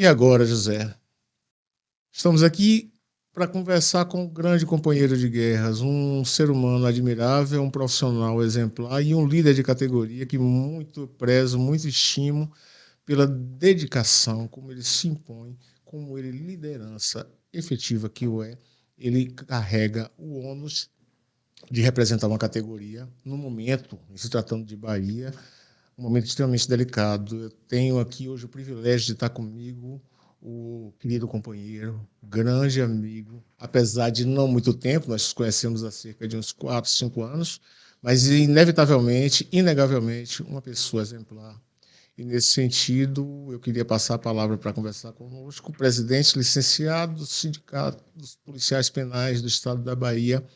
agora, José? Estamos aqui para conversar com um grande companheiro de guerras, um ser humano admirável, um profissional exemplar e um líder de categoria que muito prezo, muito estimo pela dedicação, como ele se impõe, como ele liderança efetiva que o é. Ele carrega o ônus de representar uma categoria no momento, em se tratando de Bahia, um momento extremamente delicado. Eu tenho aqui hoje o privilégio de estar comigo o querido companheiro, grande amigo, apesar de não muito tempo, nós nos conhecemos há cerca de uns 4, 5 anos, mas inevitavelmente, inegavelmente, uma pessoa exemplar. E nesse sentido, eu queria passar a palavra para conversar conosco, o presidente licenciado do Sindicato dos Policiais Penais do Estado da Bahia,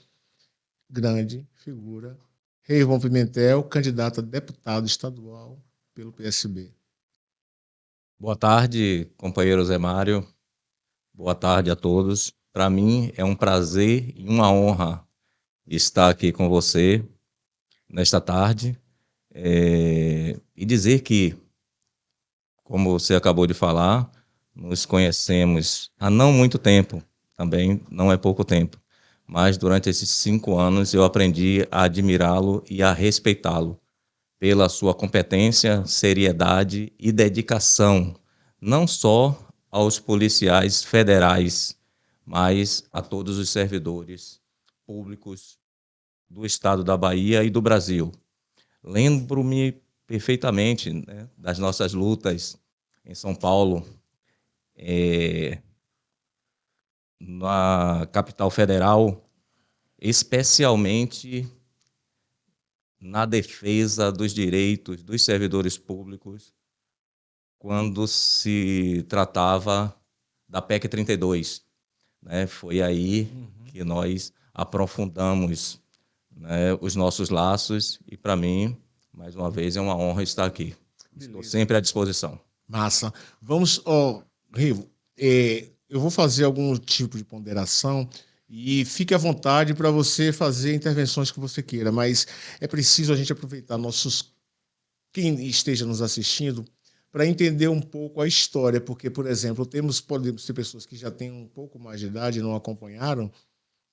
grande figura, Reivon Pimentel, candidato a deputado estadual pelo PSB. Boa tarde, companheiro Zé Mário. Boa tarde a todos. Para mim é um prazer e uma honra estar aqui com você nesta tarde e dizer que, como você acabou de falar, nos conhecemos há não muito tempo, também não é pouco tempo, mas durante esses 5 anos eu aprendi a admirá-lo e a respeitá-lo pela sua competência, seriedade e dedicação, não só aos policiais federais, mas a todos os servidores públicos do estado da Bahia e do Brasil. Lembro-me perfeitamente, né, das nossas lutas em São Paulo, na capital federal, especialmente na defesa dos direitos dos servidores públicos quando se tratava da PEC 32, né? Foi aí que nós aprofundamos, né, os nossos laços e, para mim, mais uma vez, é uma honra estar aqui. Estou Beleza. sempre à disposição. Massa. Vamos, Rivo, eu vou fazer algum tipo de ponderação e fique à vontade para você fazer intervenções que você queira, mas é preciso a gente aproveitar quem esteja nos assistindo para entender um pouco a história, porque, por exemplo, podemos ter pessoas que já têm um pouco mais de idade e não acompanharam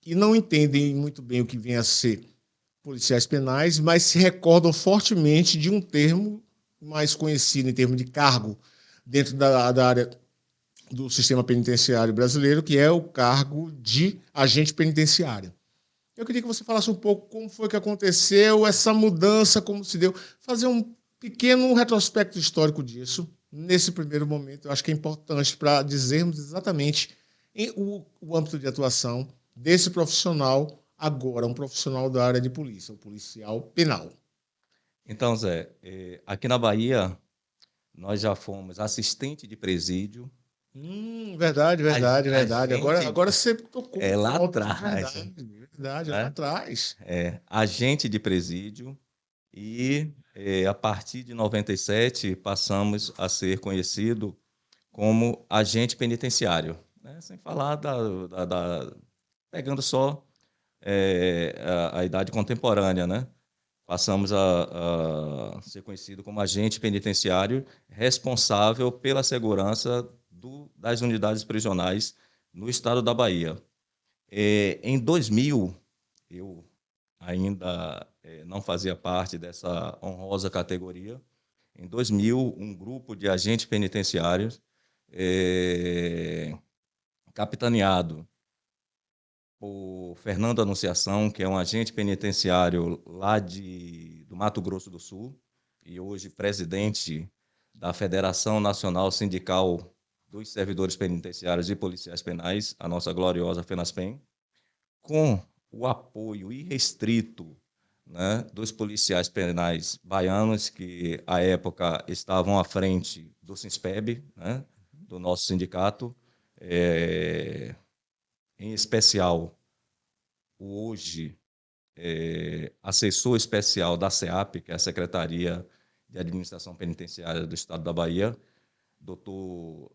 e não entendem muito bem o que vem a ser policiais penais, mas se recordam fortemente de um termo mais conhecido em termos de cargo dentro da área do sistema penitenciário brasileiro, que é o cargo de agente penitenciário. Eu queria que você falasse um pouco como foi que aconteceu essa mudança, como se deu, fazer um pequeno retrospecto histórico disso, nesse primeiro momento. Eu acho que é importante para dizermos exatamente o âmbito de atuação desse profissional, agora um profissional da área de polícia, o policial penal. Então, Zé, aqui na Bahia, nós já fomos assistente de presídio, Verdade, verdade, verdade. agente, Agora você tocou no lá ponto. atrás, Verdade, verdade, lá né? atrás. Agente de presídio e, a partir de 97, passamos a ser conhecido como agente penitenciário, né? Sem falar pegando só a idade contemporânea, né? Passamos a ser conhecido como agente penitenciário responsável pela segurança das unidades prisionais no estado da Bahia. Em 2000, eu ainda não fazia parte dessa honrosa categoria. Em 2000, um grupo de agentes penitenciários, capitaneado por Fernando Anunciação, que é um agente penitenciário lá do Mato Grosso do Sul, e hoje presidente da Federação Nacional Sindical dos Servidores Penitenciários e Policiais Penais, a nossa gloriosa FENASPEN, com o apoio irrestrito, né, dos policiais penais baianos, que à época estavam à frente do SINSPEB, né, do nosso sindicato, em especial o hoje assessor especial da SEAP, que é a Secretaria de Administração Penitenciária do Estado da Bahia, doutor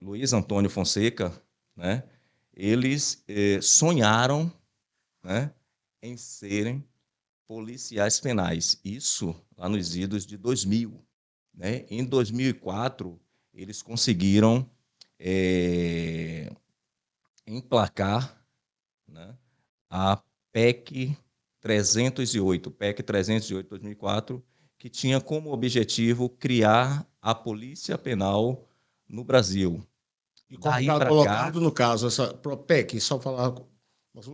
Luiz Antônio Fonseca, né? Eles sonharam, né, em serem policiais penais. Isso lá nos idos de 2000. Né? Em 2004, eles conseguiram emplacar, né, a PEC 308, PEC 308 de 2004, que tinha como objetivo criar a Polícia Penal no Brasil. E Daí para cá, colocando, no caso, essa PEC, só falar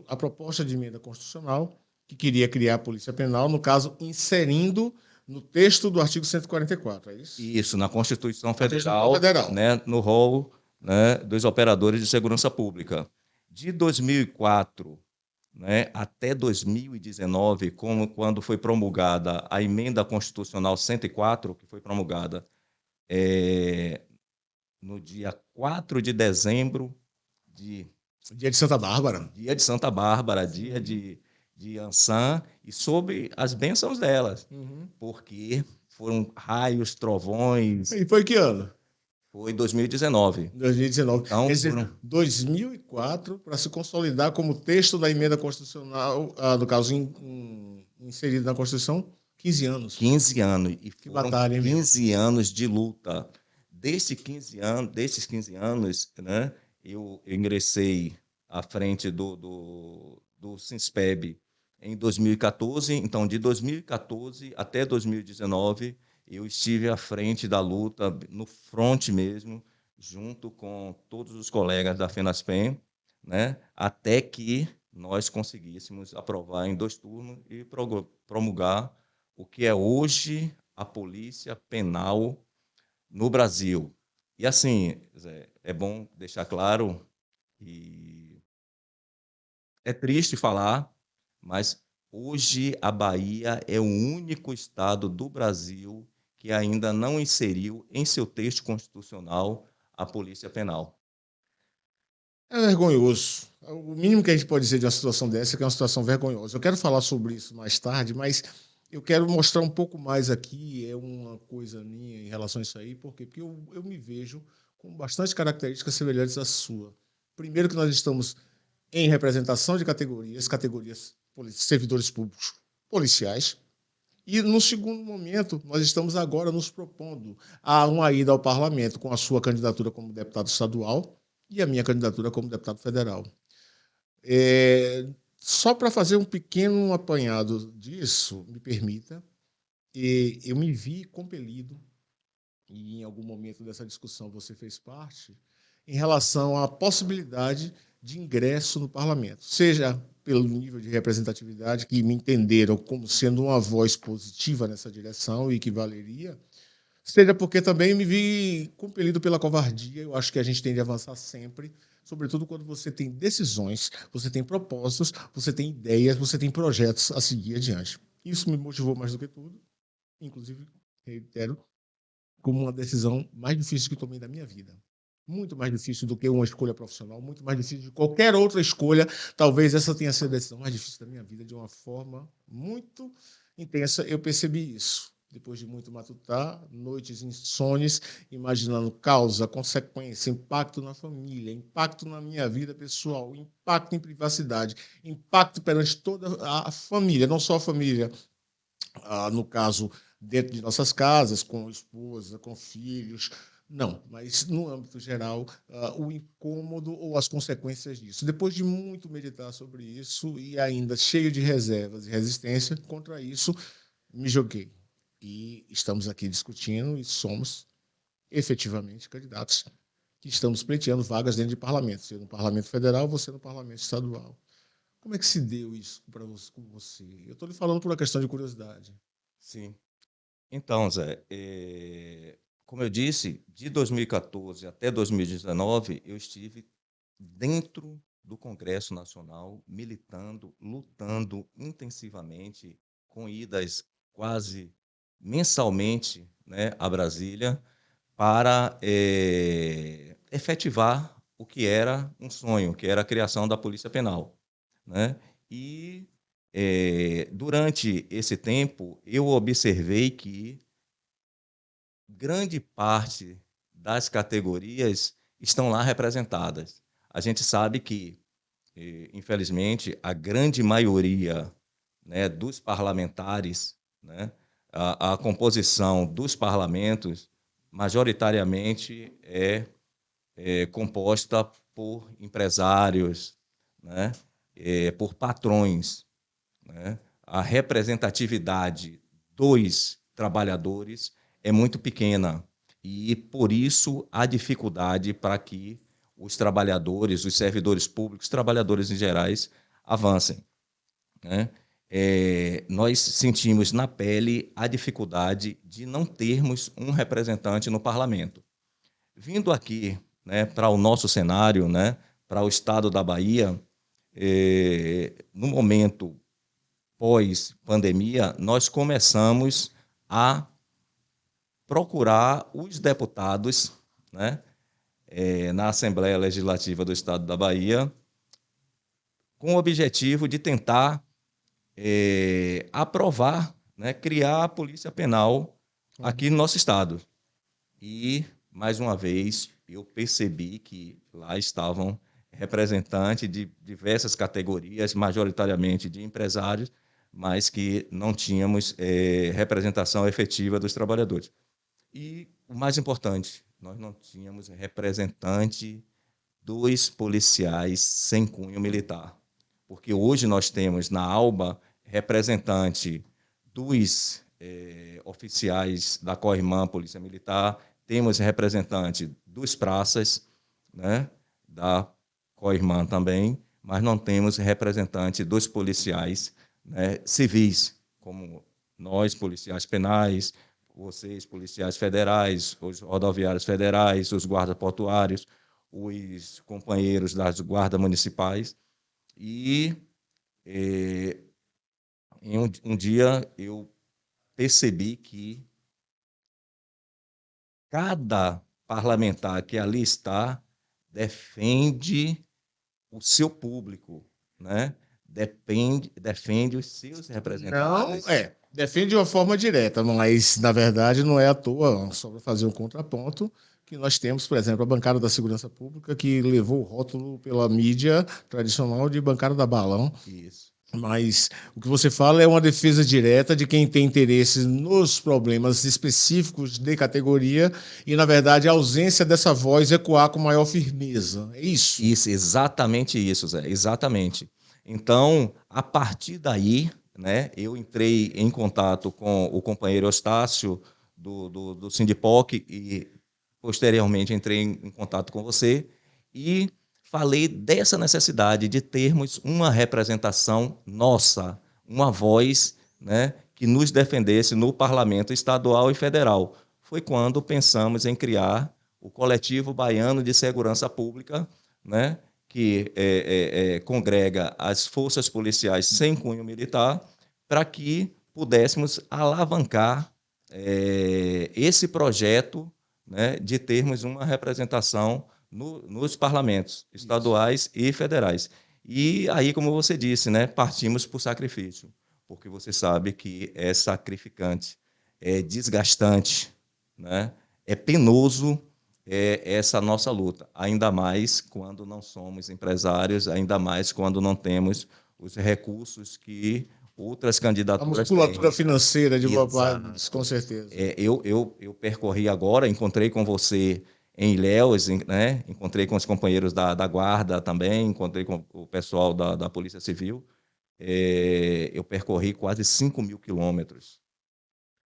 a proposta de emenda constitucional que queria criar a Polícia Penal, no caso, inserindo no texto do artigo 144, é isso? isso, na Constituição Na Constituição Federal, Federal. né, no rol, né, dos operadores de segurança pública. De 2004, né, até 2019, quando foi promulgada a emenda constitucional 104, que foi promulgada no dia 4 de dezembro de Dia de Santa Bárbara. dia de Santa Bárbara, dia de Ançã, e sob as bênçãos delas, porque foram raios, trovões. E foi que ano? Foi em 2019. 2019. Então, Quer dizer, 2004, para se consolidar como texto da emenda constitucional, no caso, inserido na Constituição, 15 anos. 15 anos. E que foram batalha, hein, 15 anos de luta. Desses 15 anos, né, eu ingressei à frente do SINSPEB em 2014. Então, de 2014 até 2019, eu estive à frente da luta, no fronte mesmo, junto com todos os colegas da FENASPEM, né, até que nós conseguíssemos aprovar em 2 turnos e promulgar o que é hoje a Polícia Penal no Brasil. E assim, Zé, é bom deixar claro, e é triste falar, mas hoje a Bahia é o único estado do Brasil que ainda não inseriu em seu texto constitucional a Polícia Penal. É vergonhoso. O mínimo que a gente pode dizer de uma situação dessa é que é uma situação vergonhosa. Eu quero falar sobre isso mais tarde, mas eu quero mostrar um pouco mais aqui, é uma coisa minha em relação a isso aí, porque eu me vejo com bastante características semelhantes à sua. Primeiro que nós estamos em representação de categorias servidores públicos policiais, e no segundo momento, nós estamos agora nos propondo a uma ida ao parlamento com a sua candidatura como deputado estadual e a minha candidatura como deputado federal. Só para fazer um pequeno apanhado disso, me permita, eu me vi compelido, e em algum momento dessa discussão você fez parte, em relação à possibilidade de ingresso no parlamento, seja pelo nível de representatividade, que me entenderam como sendo uma voz positiva nessa direção e que valeria, seja porque também me vi compelido pela covardia. Eu acho que a gente tem de avançar sempre, sobretudo quando você tem decisões, você tem propósitos, você tem ideias, você tem projetos a seguir adiante. Isso me motivou mais do que tudo, inclusive, reitero, como uma decisão mais difícil que tomei da minha vida. Muito mais difícil do que uma escolha profissional, muito mais difícil de qualquer outra escolha. Talvez essa tenha sido a decisão mais difícil da minha vida, de uma forma muito intensa. Eu percebi isso. Depois de muito matutar, noites insônias, imaginando causa, consequência, impacto na família, impacto na minha vida pessoal, impacto em privacidade, impacto perante toda a família, não só a família, no caso, dentro de nossas casas, com esposa, com filhos, não, mas no âmbito geral, o incômodo ou as consequências disso. Depois de muito meditar sobre isso e ainda cheio de reservas e resistência contra isso, me joguei. E estamos aqui discutindo e somos efetivamente candidatos que estamos pleiteando vagas dentro de parlamento, seja no parlamento federal, você no parlamento estadual. Como é que se deu isso para você, com você? Eu estou lhe falando por uma questão de curiosidade. Sim. Então, Zé, como eu disse, de 2014 até 2019, eu estive dentro do Congresso Nacional, militando, lutando intensivamente, com idas quase mensalmente, né, a Brasília, para efetivar o que era um sonho, que era a criação da Polícia Penal, né? E durante esse tempo, eu observei que grande parte das categorias estão lá representadas. A gente sabe que, infelizmente, a grande maioria, né, dos parlamentares, né, a composição dos parlamentos, majoritariamente é composta por empresários, né? Por patrões, né? A representatividade dos trabalhadores é muito pequena e, por isso, há dificuldade para que os trabalhadores, os servidores públicos, trabalhadores em gerais, avancem, né? Nós sentimos na pele a dificuldade de não termos um representante no parlamento. Vindo aqui, né, para o nosso cenário, né, para o estado da Bahia, no momento pós-pandemia, nós começamos a procurar os deputados, né, na Assembleia Legislativa do Estado da Bahia, com o objetivo de tentar aprovar, né, criar a Polícia Penal aqui no nosso estado. E, mais uma vez, eu percebi que lá estavam representantes de diversas categorias, majoritariamente de empresários, mas que não tínhamos representação efetiva dos trabalhadores. E, o mais importante, nós não tínhamos representante dos policiais sem cunho militar. Porque hoje nós temos na ALBA representante dos oficiais da COIRMAN, Polícia Militar, temos representante dos praças, né, da COIRMAN também, mas não temos representante dos policiais, né, civis, como nós, policiais penais, vocês, policiais federais, os rodoviários federais, os guardas portuários, os companheiros das guardas municipais. E em um dia eu percebi que cada parlamentar que ali está defende o seu público, né? Defende os seus representantes. Não, defende de uma forma direta, mas na verdade não é à toa, só para fazer um contraponto, que nós temos, por exemplo, a bancada da segurança pública, que levou o rótulo pela mídia tradicional de bancada da balão. Isso. Mas o que você fala é uma defesa direta de quem tem interesse nos problemas específicos de categoria e, na verdade, a ausência dessa voz ecoar com maior firmeza. É isso? Isso, exatamente isso, Zé, exatamente. Então, a partir daí, né, eu entrei em contato com o companheiro Eustácio do Sindipoc e, posteriormente, entrei em contato com você e falei dessa necessidade de termos uma representação nossa, uma voz, né, que nos defendesse no parlamento estadual e federal. Foi quando pensamos em criar o Coletivo Baiano de Segurança Pública, né, que congrega as forças policiais sem cunho militar, para que pudéssemos alavancar esse projeto, né, de termos uma representação nos parlamentos estaduais e federais. E aí, como você disse, né, partimos por sacrifício, porque você sabe que é sacrificante, é desgastante, né, é penoso essa nossa luta, ainda mais quando não somos empresários, ainda mais quando não temos os recursos que outras candidaturas a musculatura têm. financeira de Boabas, com certeza. Eu percorri agora, encontrei com você em Ilhéus, né? Encontrei com os companheiros da Guarda também, encontrei com o pessoal da Polícia Civil. Eu percorri quase 5.000 quilômetros,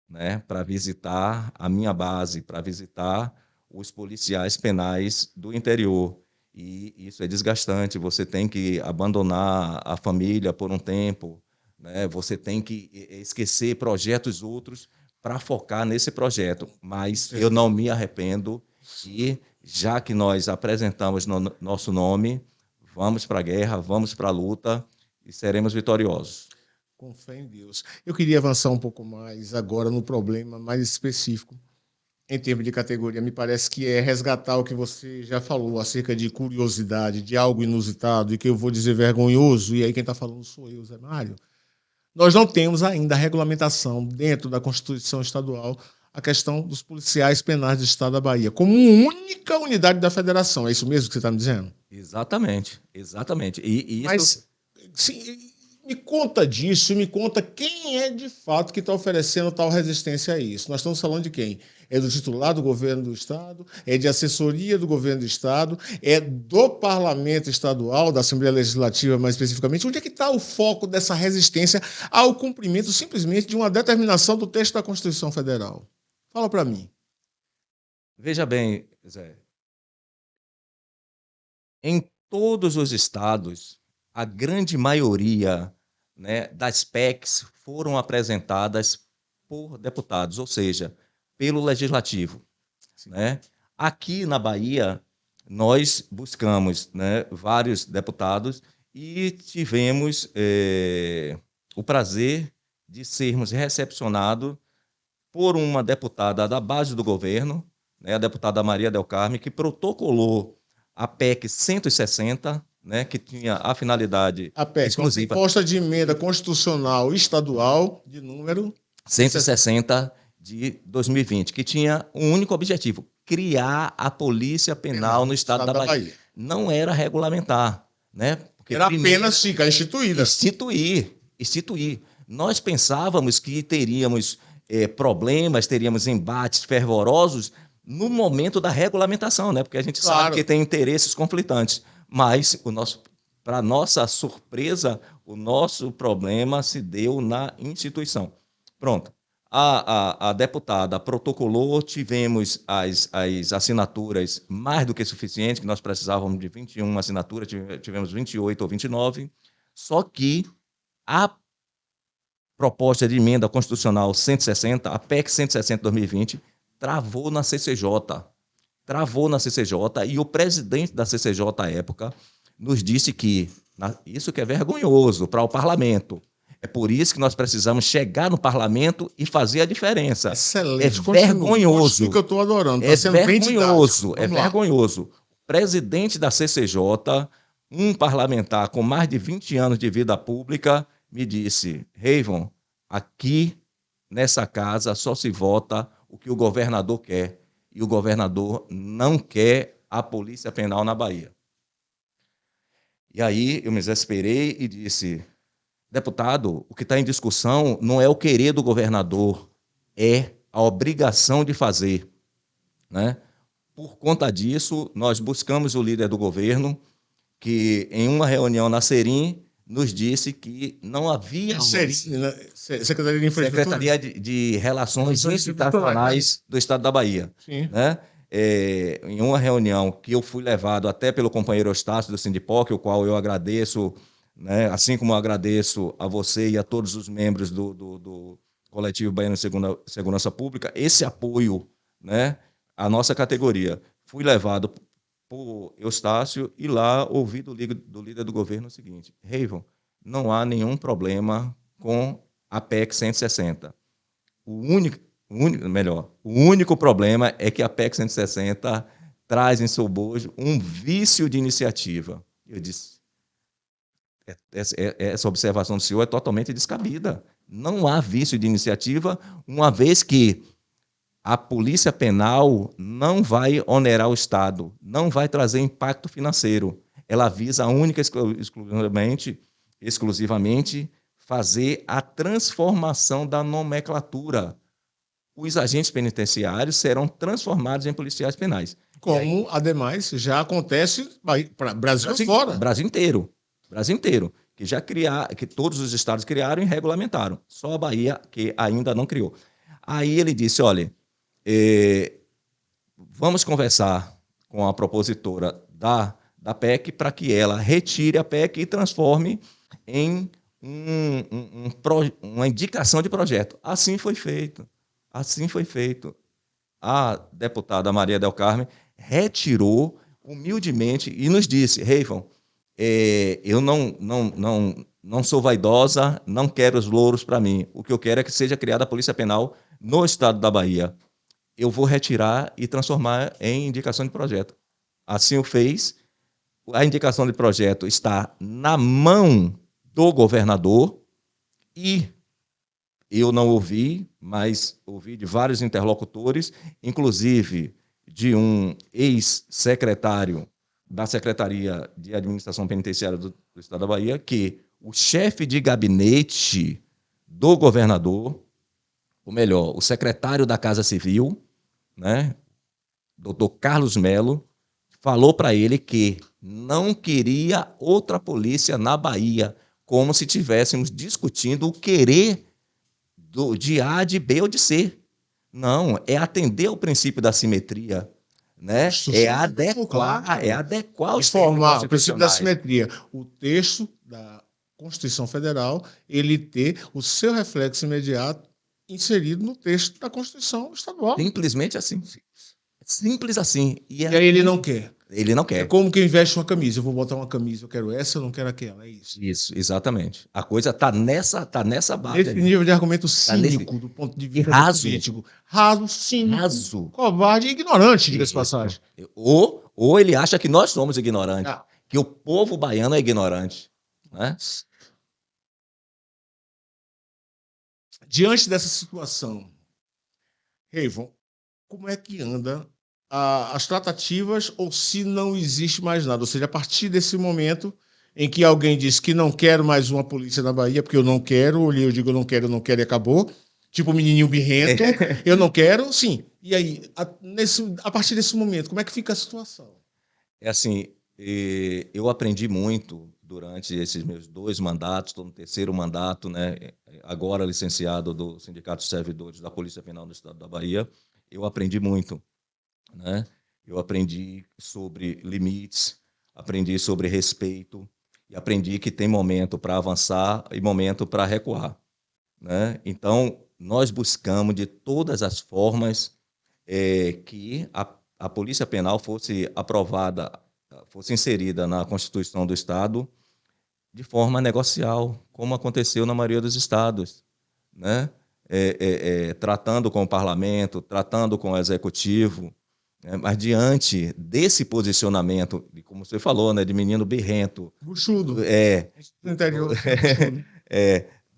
né? Para visitar a minha base, para visitar os policiais penais do interior. E isso é desgastante, você tem que abandonar a família por um tempo, né? Você tem que esquecer projetos outros para focar nesse projeto. Mas eu não me arrependo e, já que nós apresentamos nosso nome, vamos para a guerra, vamos para a luta e seremos vitoriosos. Com fé em Deus. Eu queria avançar um pouco mais agora no problema mais específico, em termos de categoria. Me parece que é resgatar o que você já falou acerca de curiosidade, de algo inusitado, e que eu vou dizer vergonhoso, e aí quem está falando sou eu, Zé Mário. Nós não temos ainda a regulamentação dentro da Constituição Estadual a questão dos policiais penais do Estado da Bahia, como única unidade da federação. É isso mesmo que você está me dizendo? Exatamente, exatamente. E isso... Mas, sim, Me conta disso, me conta quem é de fato que está oferecendo tal resistência a isso. Nós estamos falando de quem? É do titular do governo do Estado? É de assessoria do governo do Estado? É do parlamento estadual, da Assembleia Legislativa mais especificamente? Onde é que está o foco dessa resistência ao cumprimento simplesmente de uma determinação do texto da Constituição Federal? Fala para mim. Veja bem, Zé, em todos os estados, a grande maioria, né, das PECs foram apresentadas por deputados, ou seja, pelo legislativo, né? Aqui na Bahia, nós buscamos, né, vários deputados e tivemos o prazer de sermos recepcionados por uma deputada da base do governo, né, a deputada Maria Del Carme, que protocolou a PEC 160, né, que tinha a finalidade A PEC, exclusiva. Proposta de Emenda Constitucional Estadual de número 160 de 2020, que tinha um único objetivo: criar a Polícia Penal no estado da Bahia. Não era regulamentar, né? Porque era apenas ficar instituída. Instituir. Nós pensávamos que teríamos problemas, teríamos embates fervorosos no momento da regulamentação, né? Porque a gente sabe que tem interesses conflitantes. Mas para nossa surpresa, o nosso problema se deu na instituição. Pronto. A deputada protocolou, tivemos as assinaturas mais do que suficientes, que nós precisávamos de 21 assinaturas, tivemos 28 ou 29, só que a proposta de emenda constitucional 160, a PEC 160 de 2020, travou na CCJ, e o presidente da CCJ à época nos disse que, isso que é vergonhoso para o parlamento, é por isso que nós precisamos chegar no parlamento e fazer a diferença. Excelente. É vergonhoso. Isso que eu estou adorando. Tá sendo vergonhoso. É vergonhoso. O presidente da CCJ, um parlamentar com mais de 20 anos de vida pública, me disse: Reivon, aqui nessa casa só se vota o que o governador quer. E o governador não quer a Polícia Penal na Bahia. E aí eu me desesperei e disse: deputado, o que está em discussão não é o querer do governador, é a obrigação de fazer, né? Por conta disso, nós buscamos o líder do governo, que em uma reunião na Serim nos disse que não havia... Secretaria de Infraestrutura? Secretaria de Relações Institucionais do Estado da Bahia. Sim. Né? Em uma reunião que eu fui levado até pelo companheiro Eustácio do Sindipoc, o qual eu agradeço, né? Assim como eu agradeço a você e a todos os membros do Coletivo Baiano de Segurança Pública, esse apoio, né, à nossa categoria. Fui levado por Eustácio e lá ouvi do líder do governo o seguinte: Reivon, não há nenhum problema com a PEC 160. O único problema é que a PEC 160 traz em seu bojo um vício de iniciativa. Eu disse: essa observação do senhor é totalmente descabida. Não há vício de iniciativa, uma vez que a Polícia Penal não vai onerar o Estado, não vai trazer impacto financeiro. Ela visa única exclusivamente fazer a transformação da nomenclatura. Os agentes penitenciários serão transformados em policiais penais. Como, ademais, já acontece para Brasil fora. Brasil inteiro, que todos os estados criaram e regulamentaram. Só a Bahia que ainda não criou. Aí ele disse: olha, vamos conversar com a propositora da PEC para que ela retire a PEC e transforme em uma indicação de projeto. Assim foi feito. A deputada Maria Del Carme retirou humildemente e nos disse: Reivon, eu não sou vaidosa, não quero os louros para mim. O que eu quero é que seja criada a Polícia Penal no estado da Bahia. Eu vou retirar e transformar em indicação de projeto. Assim o fez. A indicação de projeto está na mão do governador e eu não ouvi, mas ouvi de vários interlocutores, inclusive de um ex-secretário da Secretaria de Administração Penitenciária do Estado da Bahia, que o chefe de gabinete do governador, ou melhor, o secretário da Casa Civil, né, doutor Carlos Melo, falou para ele que não queria outra polícia na Bahia, como se estivéssemos discutindo o querer de A, de B ou de C. Não, é atender ao princípio da simetria, né? É adequar os termos informar o princípio da constitucionais. simetria. O texto da Constituição Federal, ele ter o seu reflexo imediato inserido no texto da Constituição Estadual. Simplesmente assim. Simples assim. E aí ele não quer. Ele não É quer. como quem veste uma camisa. Eu vou botar uma camisa, eu quero essa, eu não quero aquela. É isso. Isso, exatamente. A coisa tá nessa base Nesse aí. nível de argumento cínico, nesse- do ponto de vista raso. político. Raso, cínico, Raso. covarde e ignorante, diga-se de Isso. passagem. Ou ele acha que nós somos ignorantes, Ah, que o povo baiano é ignorante, né? diante dessa situação, Reivon, como é que anda as tratativas ou se não existe mais nada? Ou seja, a partir desse momento em que alguém diz que não quero mais uma polícia na Bahia, porque eu não quero, ou eu digo eu não quero e acabou, tipo o menininho birrento, eu não quero, sim. E aí, a partir desse momento, como é que fica a situação? É assim, eu aprendi muito durante esses meus 2 mandatos, estou no 3º mandato, né? Agora licenciado do Sindicato de Servidores da Polícia Penal do Estado da Bahia. Eu aprendi muito, né? Eu aprendi sobre limites, aprendi sobre respeito e aprendi que tem momento para avançar e momento para recuar, né? Então, nós buscamos de todas as formas que a Polícia Penal fosse aprovada, fosse inserida na Constituição do Estado de forma negocial, como aconteceu na maioria dos estados, né? Tratando com o parlamento, tratando com o executivo, né? Mas diante desse posicionamento, como você falou, né, de menino birrento, Buchudo. do interior.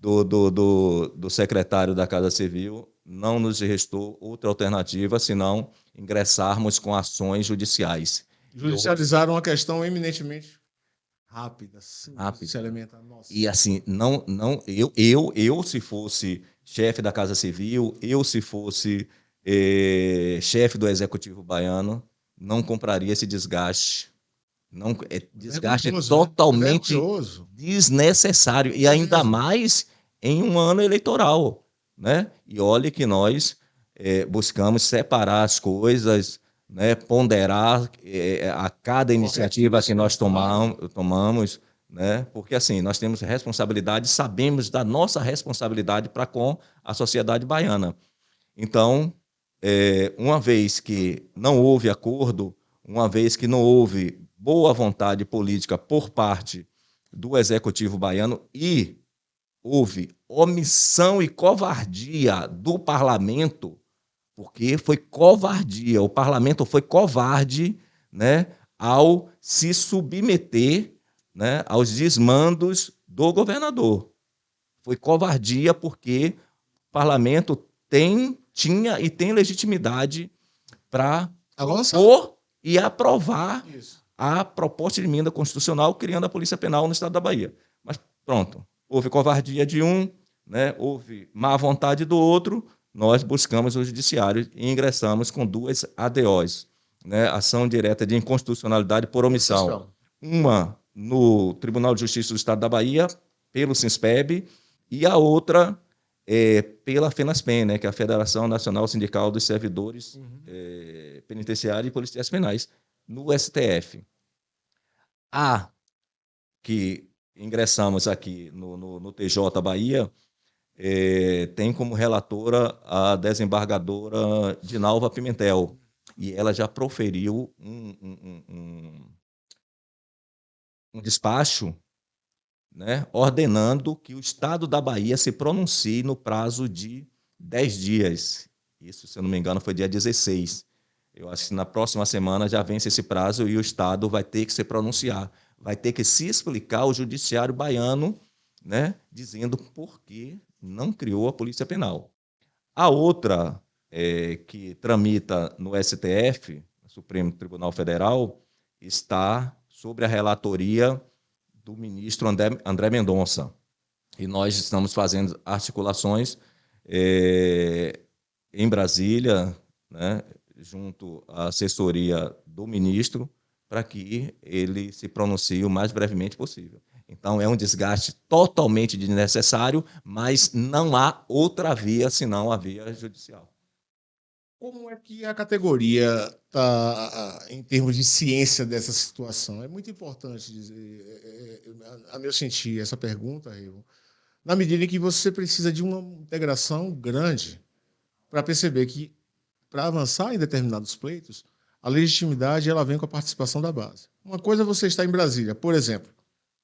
do secretário da Casa Civil, não nos restou outra alternativa senão ingressarmos com ações judiciais. Judicializaram uma questão eminentemente rápida, Rápida. se alimentar. Nossa. E assim, eu se fosse chefe da Casa Civil, eu se fosse chefe do Executivo baiano, não compraria esse desgaste. Não, desgaste totalmente desnecessário. E ainda mais em um ano eleitoral, né? E olhe que nós buscamos separar as coisas, né? Ponderar a cada iniciativa que nós tomamos, né? Porque assim, nós temos responsabilidade, sabemos da nossa responsabilidade para com a sociedade baiana. Então, uma vez que não houve acordo, uma vez que não houve boa vontade política por parte do Executivo baiano e houve omissão e covardia do parlamento, porque foi covardia, o parlamento foi covarde, né, ao se submeter, né, aos desmandos do governador. Foi covardia porque o parlamento tinha e tem legitimidade para propor e aprovar a proposta de emenda constitucional criando a Polícia Penal no Estado da Bahia. Mas pronto, houve covardia de um, né, houve má vontade do outro, nós buscamos o judiciário e ingressamos com 2 ADOs, né, ação direta de inconstitucionalidade por omissão. Uma no Tribunal de Justiça do Estado da Bahia, pelo SINSPEB, e a outra pela FENASPEN, né, que é a Federação Nacional Sindical dos Servidores Penitenciários e Policiais Penais, no STF. Que ingressamos aqui no TJ Bahia, tem como relatora a desembargadora Dinalva Pimentel, e ela já proferiu um despacho, né, ordenando que o Estado da Bahia se pronuncie no prazo de 10 dias. Isso, se eu não me engano, foi dia 16. Eu acho que na próxima semana já vence esse prazo e o Estado vai ter que se pronunciar, vai ter que se explicar ao judiciário baiano, né, dizendo por que não criou a Polícia Penal. A outra, que tramita no STF, Supremo Tribunal Federal, está sobre a relatoria do ministro André Mendonça. E nós estamos fazendo articulações em Brasília, né, junto à assessoria do ministro, para que ele se pronuncie o mais brevemente possível. Então, é um desgaste totalmente desnecessário, mas não há outra via senão a via judicial. Como é que a categoria está em termos de ciência dessa situação? É muito importante dizer, a meu sentir, essa pergunta, Revo, na medida em que você precisa de uma integração grande para perceber que, para avançar em determinados pleitos, a legitimidade ela vem com a participação da base. Uma coisa é você estar em Brasília, por exemplo,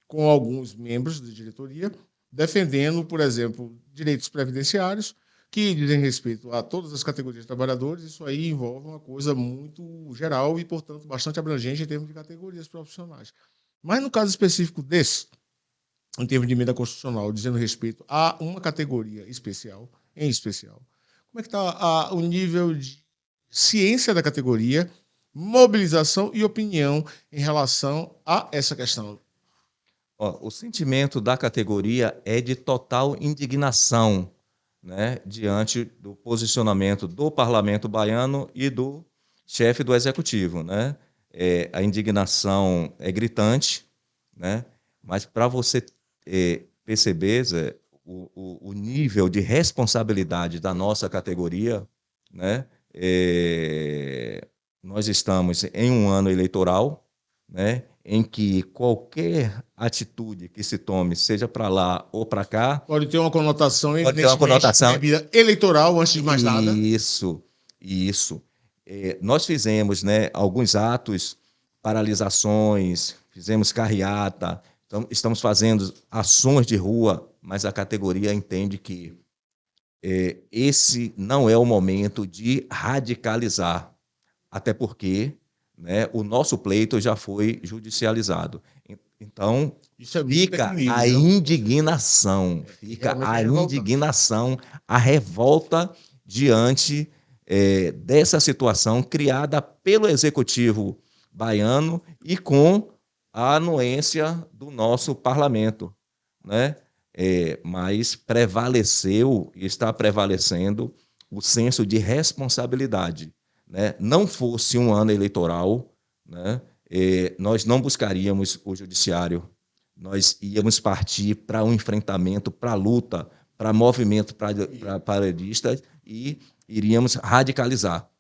com alguns membros da diretoria, defendendo, por exemplo, direitos previdenciários que dizem respeito a todas as categorias de trabalhadores. Isso aí envolve uma coisa muito geral e, portanto, bastante abrangente em termos de categorias profissionais. Mas no caso específico desse, em termos de emenda constitucional, dizendo respeito a uma categoria especial, em especial, como é que está o nível de ciência da categoria, mobilização e opinião em relação a essa questão? O sentimento da categoria é de total indignação, né, diante do posicionamento do parlamento baiano e do chefe do executivo, né? A indignação é gritante, né? Mas para você perceber, Zé, o nível de responsabilidade da nossa categoria, né? Nós estamos em um ano eleitoral, né, em que qualquer atitude que se tome, seja para lá ou para cá, pode ter uma conotação, pode ter uma conotação eleitoral, antes de mais nada. Isso. Nós fizemos, né, alguns atos, paralisações, fizemos carreata, então, estamos fazendo ações de rua, mas a categoria entende que esse não é o momento de radicalizar, até porque, né, o nosso pleito já foi judicializado. Então, fica a indignação, a revolta diante dessa situação criada pelo Executivo baiano e com a anuência do nosso parlamento, né? Mas prevaleceu e está prevalecendo o senso de responsabilidade, né? Não fosse um ano eleitoral, né, nós não buscaríamos o judiciário, nós íamos partir para um enfrentamento, para a luta, para movimento paredista e iríamos radicalizar.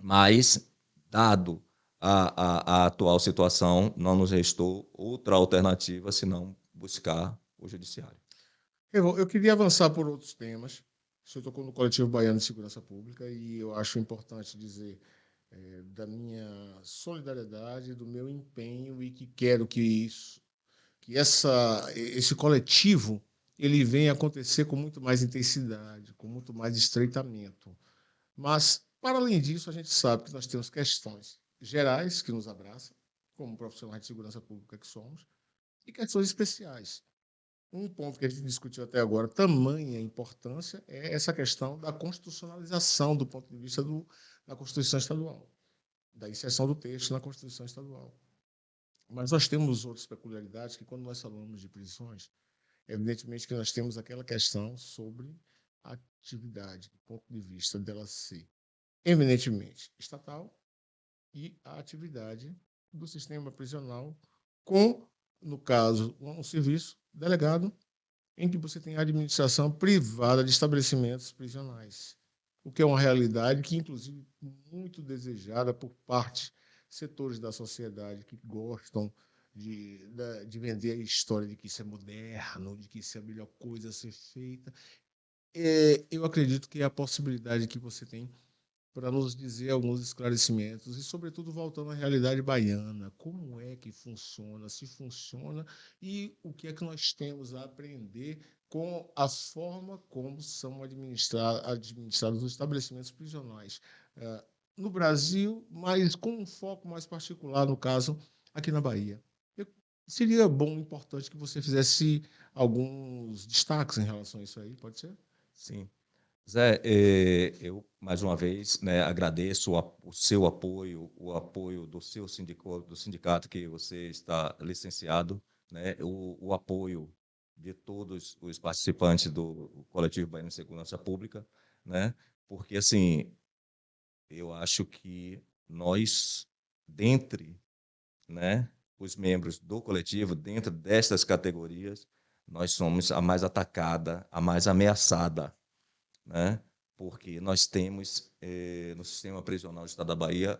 Mas, dado a atual situação, não nos restou outra alternativa senão buscar o judiciário. Eu queria avançar por outros temas. O senhor tocou no Coletivo Baiano de Segurança Pública e eu acho importante dizer da minha solidariedade, do meu empenho e que quero que esse coletivo ele venha acontecer com muito mais intensidade, com muito mais estreitamento. Mas, para além disso, a gente sabe que nós temos questões gerais que nos abraçam, como profissionais de segurança pública que somos, e questões especiais. Um ponto que a gente discutiu até agora, tamanha importância, é essa questão da constitucionalização do ponto de vista da Constituição Estadual, da inserção do texto na Constituição Estadual. Mas nós temos outras peculiaridades que, quando nós falamos de prisões, evidentemente que nós temos aquela questão sobre a atividade, do ponto de vista dela ser eminentemente estatal e a atividade do sistema prisional com, no caso, um serviço delegado em que você tem a administração privada de estabelecimentos prisionais, o que é uma realidade que, inclusive, muito desejada por parte de setores da sociedade que gostam de vender a história de que isso é moderno, de que isso é a melhor coisa a ser feita. Eu acredito que é a possibilidade que você tem para nos dizer alguns esclarecimentos e, sobretudo, voltando à realidade baiana, como é que funciona, se funciona e o que é que nós temos a aprender com a forma como são administrados os estabelecimentos prisionais no Brasil, mas com um foco mais particular, no caso, aqui na Bahia. Seria bom, importante que você fizesse alguns destaques em relação a isso aí, pode ser? Sim. Zé, eu mais uma vez, né, agradeço o seu apoio, o apoio do seu sindicato que você está licenciado, né, o apoio de todos os participantes do Coletivo Baiano de Segurança Pública, né, porque, assim, eu acho que nós, dentre, né, os membros do coletivo, dentro destas categorias, nós somos a mais atacada, a mais ameaçada, né, porque nós temos, no sistema prisional do Estado da Bahia,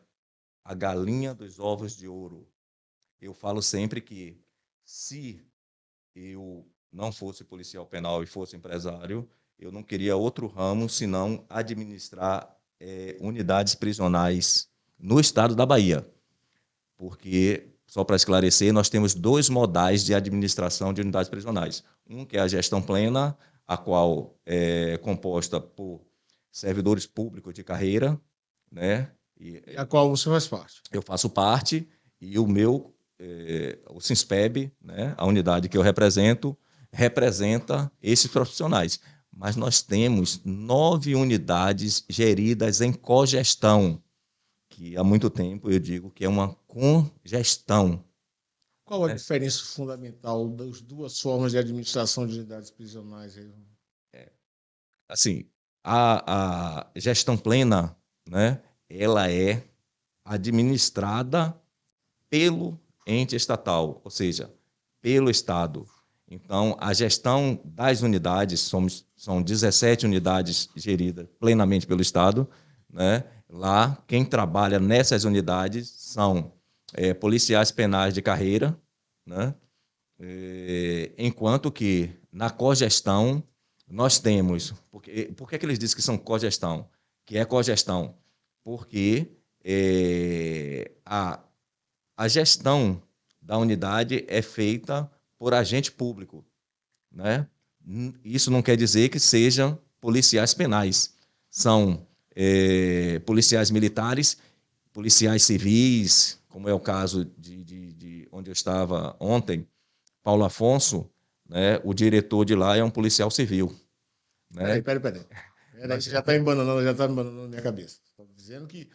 a galinha dos ovos de ouro. Eu falo sempre que, se eu não fosse policial penal e fosse empresário, eu não queria outro ramo senão administrar unidades prisionais no estado da Bahia. Porque, só para esclarecer, nós temos dois modais de administração de unidades prisionais. Um que é a gestão plena, a qual é composta por servidores públicos de carreira, né? E a qual você faz parte. Eu faço parte, e o meu, o SINSPEB, né, a unidade que eu represento, representa esses profissionais. Mas nós temos 9 unidades geridas em cogestão, que há muito tempo eu digo que é uma congestão. Qual a diferença fundamental das duas formas de administração de unidades prisionais? Assim, a gestão plena, né, ela é administrada pelo ente estatal, ou seja, pelo Estado. Então, a gestão das unidades, são 17 unidades geridas plenamente pelo Estado, né? Lá, quem trabalha nessas unidades são policiais penais de carreira, né? Enquanto que, na cogestão, nós temos... Por que é que eles dizem que são cogestão? Que é cogestão? Porque a gestão da unidade é feita por agente público, né? Isso não quer dizer que sejam policiais penais. São policiais militares, policiais civis, como é o caso de onde eu estava ontem, Paulo Afonso, né? O diretor de lá é um policial civil. Né? Peraí. Você já está embananando na minha cabeça. Estou dizendo que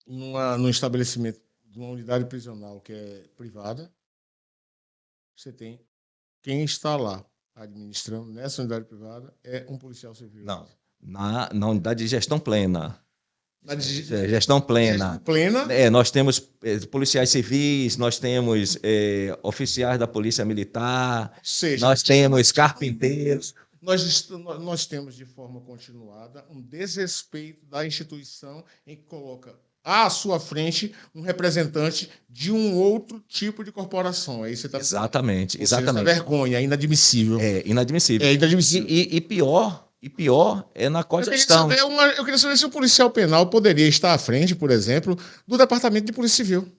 num estabelecimento de uma unidade prisional que é privada, você tem quem está lá administrando nessa unidade privada é um policial civil. Não, na unidade de gestão plena. Gestão plena. Nós temos policiais civis, nós temos oficiais da Polícia Militar, nós temos carpinteiros. Nós temos, de forma continuada, um desrespeito da instituição em que coloca à sua frente um representante de um outro tipo de corporação. Aí você está Exatamente. Essa vergonha, é inadmissível. É inadmissível. E pior é na cogestão. Eu queria saber se o policial penal poderia estar à frente, por exemplo, do Departamento de Polícia Civil.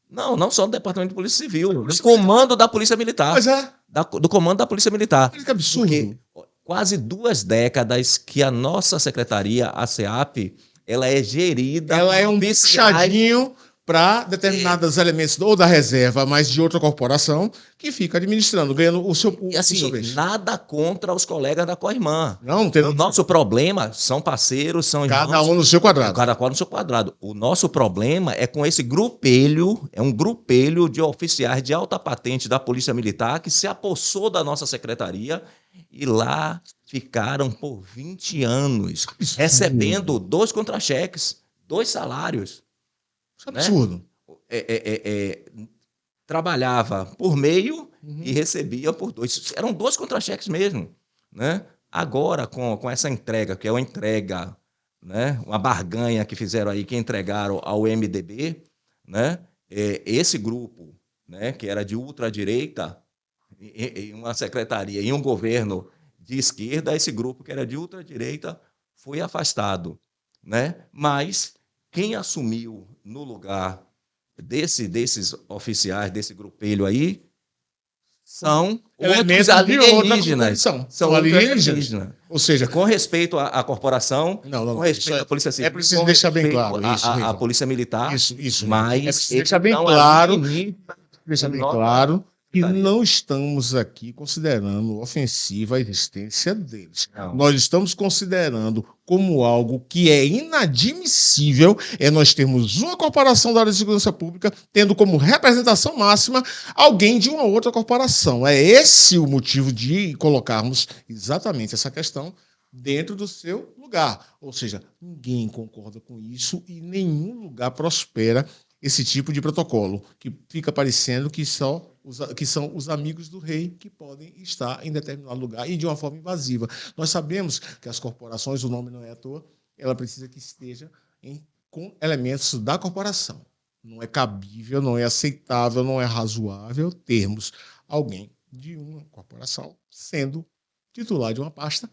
Não só do Departamento de Polícia Civil, do comando da Polícia Militar. Pois é. Do comando da Polícia Militar. Que absurdo. Porque quase 2 décadas que a nossa secretaria, a SEAP, ela é gerida... Ela é um puxadinho para determinados elementos ou da reserva, mas de outra corporação, que fica administrando, ganhando o seu... E assim, nada contra os colegas da Coirmã. Não tem... O nosso problema são parceiros, são irmãos... Cada um no seu quadrado. Cada qual no seu quadrado. O nosso problema é com esse grupelho, é um grupelho de oficiais de alta patente da Polícia Militar que se apossou da nossa secretaria e lá ficaram por 20 anos, recebendo 2 contra-cheques, 2 salários. Isso é absurdo. Trabalhava por meio e recebia por 2. Eram 2 contra-cheques mesmo. Né? Agora, com essa entrega, que é uma entrega, né? Uma barganha que fizeram aí, que entregaram ao MDB, né? Esse grupo, né? Que era de ultradireita, em uma secretaria, em um governo de esquerda, esse grupo que era de ultradireita foi afastado. Né? Mas quem assumiu no lugar desses oficiais, desse grupelho aí, são outros alienígenas. São alienígenas. Ou seja, com respeito à corporação, com respeito à Polícia Civil, é preciso deixar bem claro. A Polícia Militar, isso. mas é preciso deixar bem claro. Deixar bem claro E não estamos aqui considerando ofensiva a existência deles. Não. Nós estamos considerando como algo que é inadmissível nós termos uma corporação da área de segurança pública tendo como representação máxima alguém de uma outra corporação. É esse o motivo de colocarmos exatamente essa questão dentro do seu lugar. Ou seja, ninguém concorda com isso e nenhum lugar prospera esse tipo de protocolo, que fica parecendo que são os amigos do rei que podem estar em determinado lugar e de uma forma invasiva. Nós sabemos que as corporações, o nome não é à toa, ela precisa que esteja com elementos da corporação. Não é cabível, não é aceitável, não é razoável termos alguém de uma corporação sendo titular de uma pasta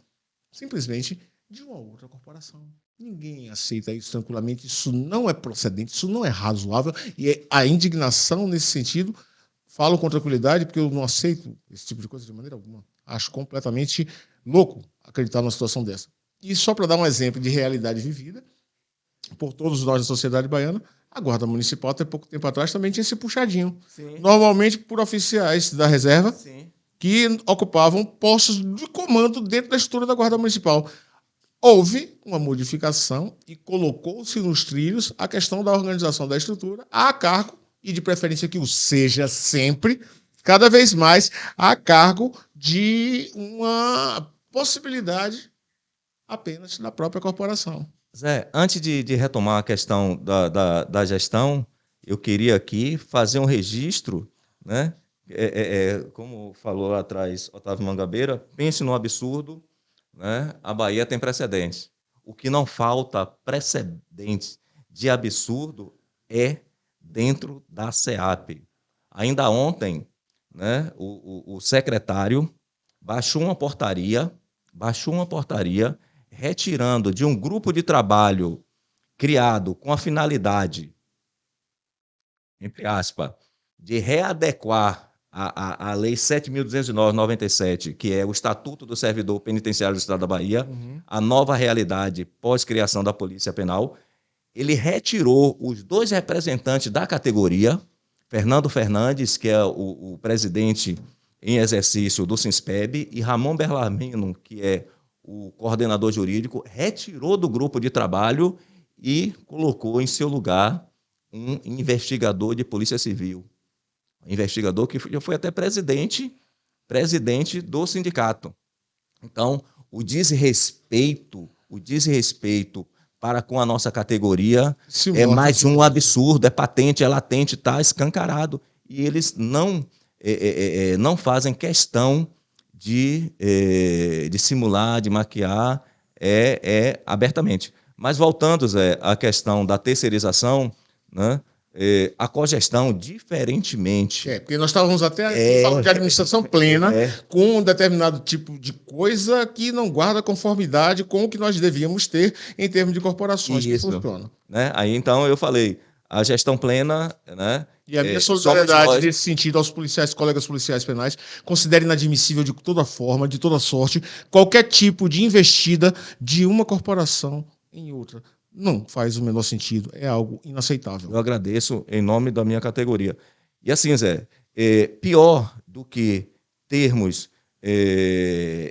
simplesmente de uma outra corporação. Ninguém aceita isso tranquilamente, isso não é procedente, isso não é razoável, e a indignação nesse sentido, falo com tranquilidade, porque eu não aceito esse tipo de coisa de maneira alguma. Acho completamente louco acreditar numa situação dessa. E só para dar um exemplo de realidade vivida, por todos nós da sociedade baiana, a Guarda Municipal, até pouco tempo atrás, também tinha esse puxadinho. Sim. Normalmente por oficiais da reserva, sim, que ocupavam postos de comando dentro da estrutura da Guarda Municipal. Houve uma modificação e colocou-se nos trilhos a questão da organização da estrutura a cargo, e de preferência que o seja sempre, cada vez mais, a cargo de uma possibilidade apenas da própria corporação. Zé, antes de retomar a questão da gestão, eu queria aqui fazer um registro, né? Como falou lá atrás Otávio Mangabeira, pense no absurdo, né? A Bahia tem precedentes. O que não falta precedentes de absurdo é dentro da SEAP. Ainda ontem, né, o secretário baixou uma portaria retirando de um grupo de trabalho criado com a finalidade, entre aspas, de readequar a Lei 7.209/97, que é o Estatuto do Servidor Penitenciário do Estado da Bahia, a nova realidade pós-criação da Polícia Penal. Ele retirou os 2 representantes da categoria, Fernando Fernandes, que é o presidente em exercício do SINSPEB, e Ramon Berlamino, que é o coordenador jurídico, retirou do grupo de trabalho e colocou em seu lugar um investigador de Polícia Civil. Um investigador que já foi até presidente do sindicato. Então, o desrespeito para com a nossa categoria é mais um absurdo, é patente, é latente, está escancarado. E eles não fazem questão de simular, de maquiar, abertamente. Mas voltando, Zé, à questão da terceirização, né? A cogestão, diferentemente... porque nós estávamos até falando de administração plena, com um determinado tipo de coisa que não guarda conformidade com o que nós devíamos ter em termos de corporações que funcionam. Né? Aí, então, eu falei, a gestão plena... Né? E a minha solidariedade nesse sentido aos policiais, colegas policiais penais, considero inadmissível de toda forma, de toda sorte, qualquer tipo de investida de uma corporação em outra. Não faz o menor sentido, é algo inaceitável. Eu agradeço em nome da minha categoria. E assim, Zé, pior do que termos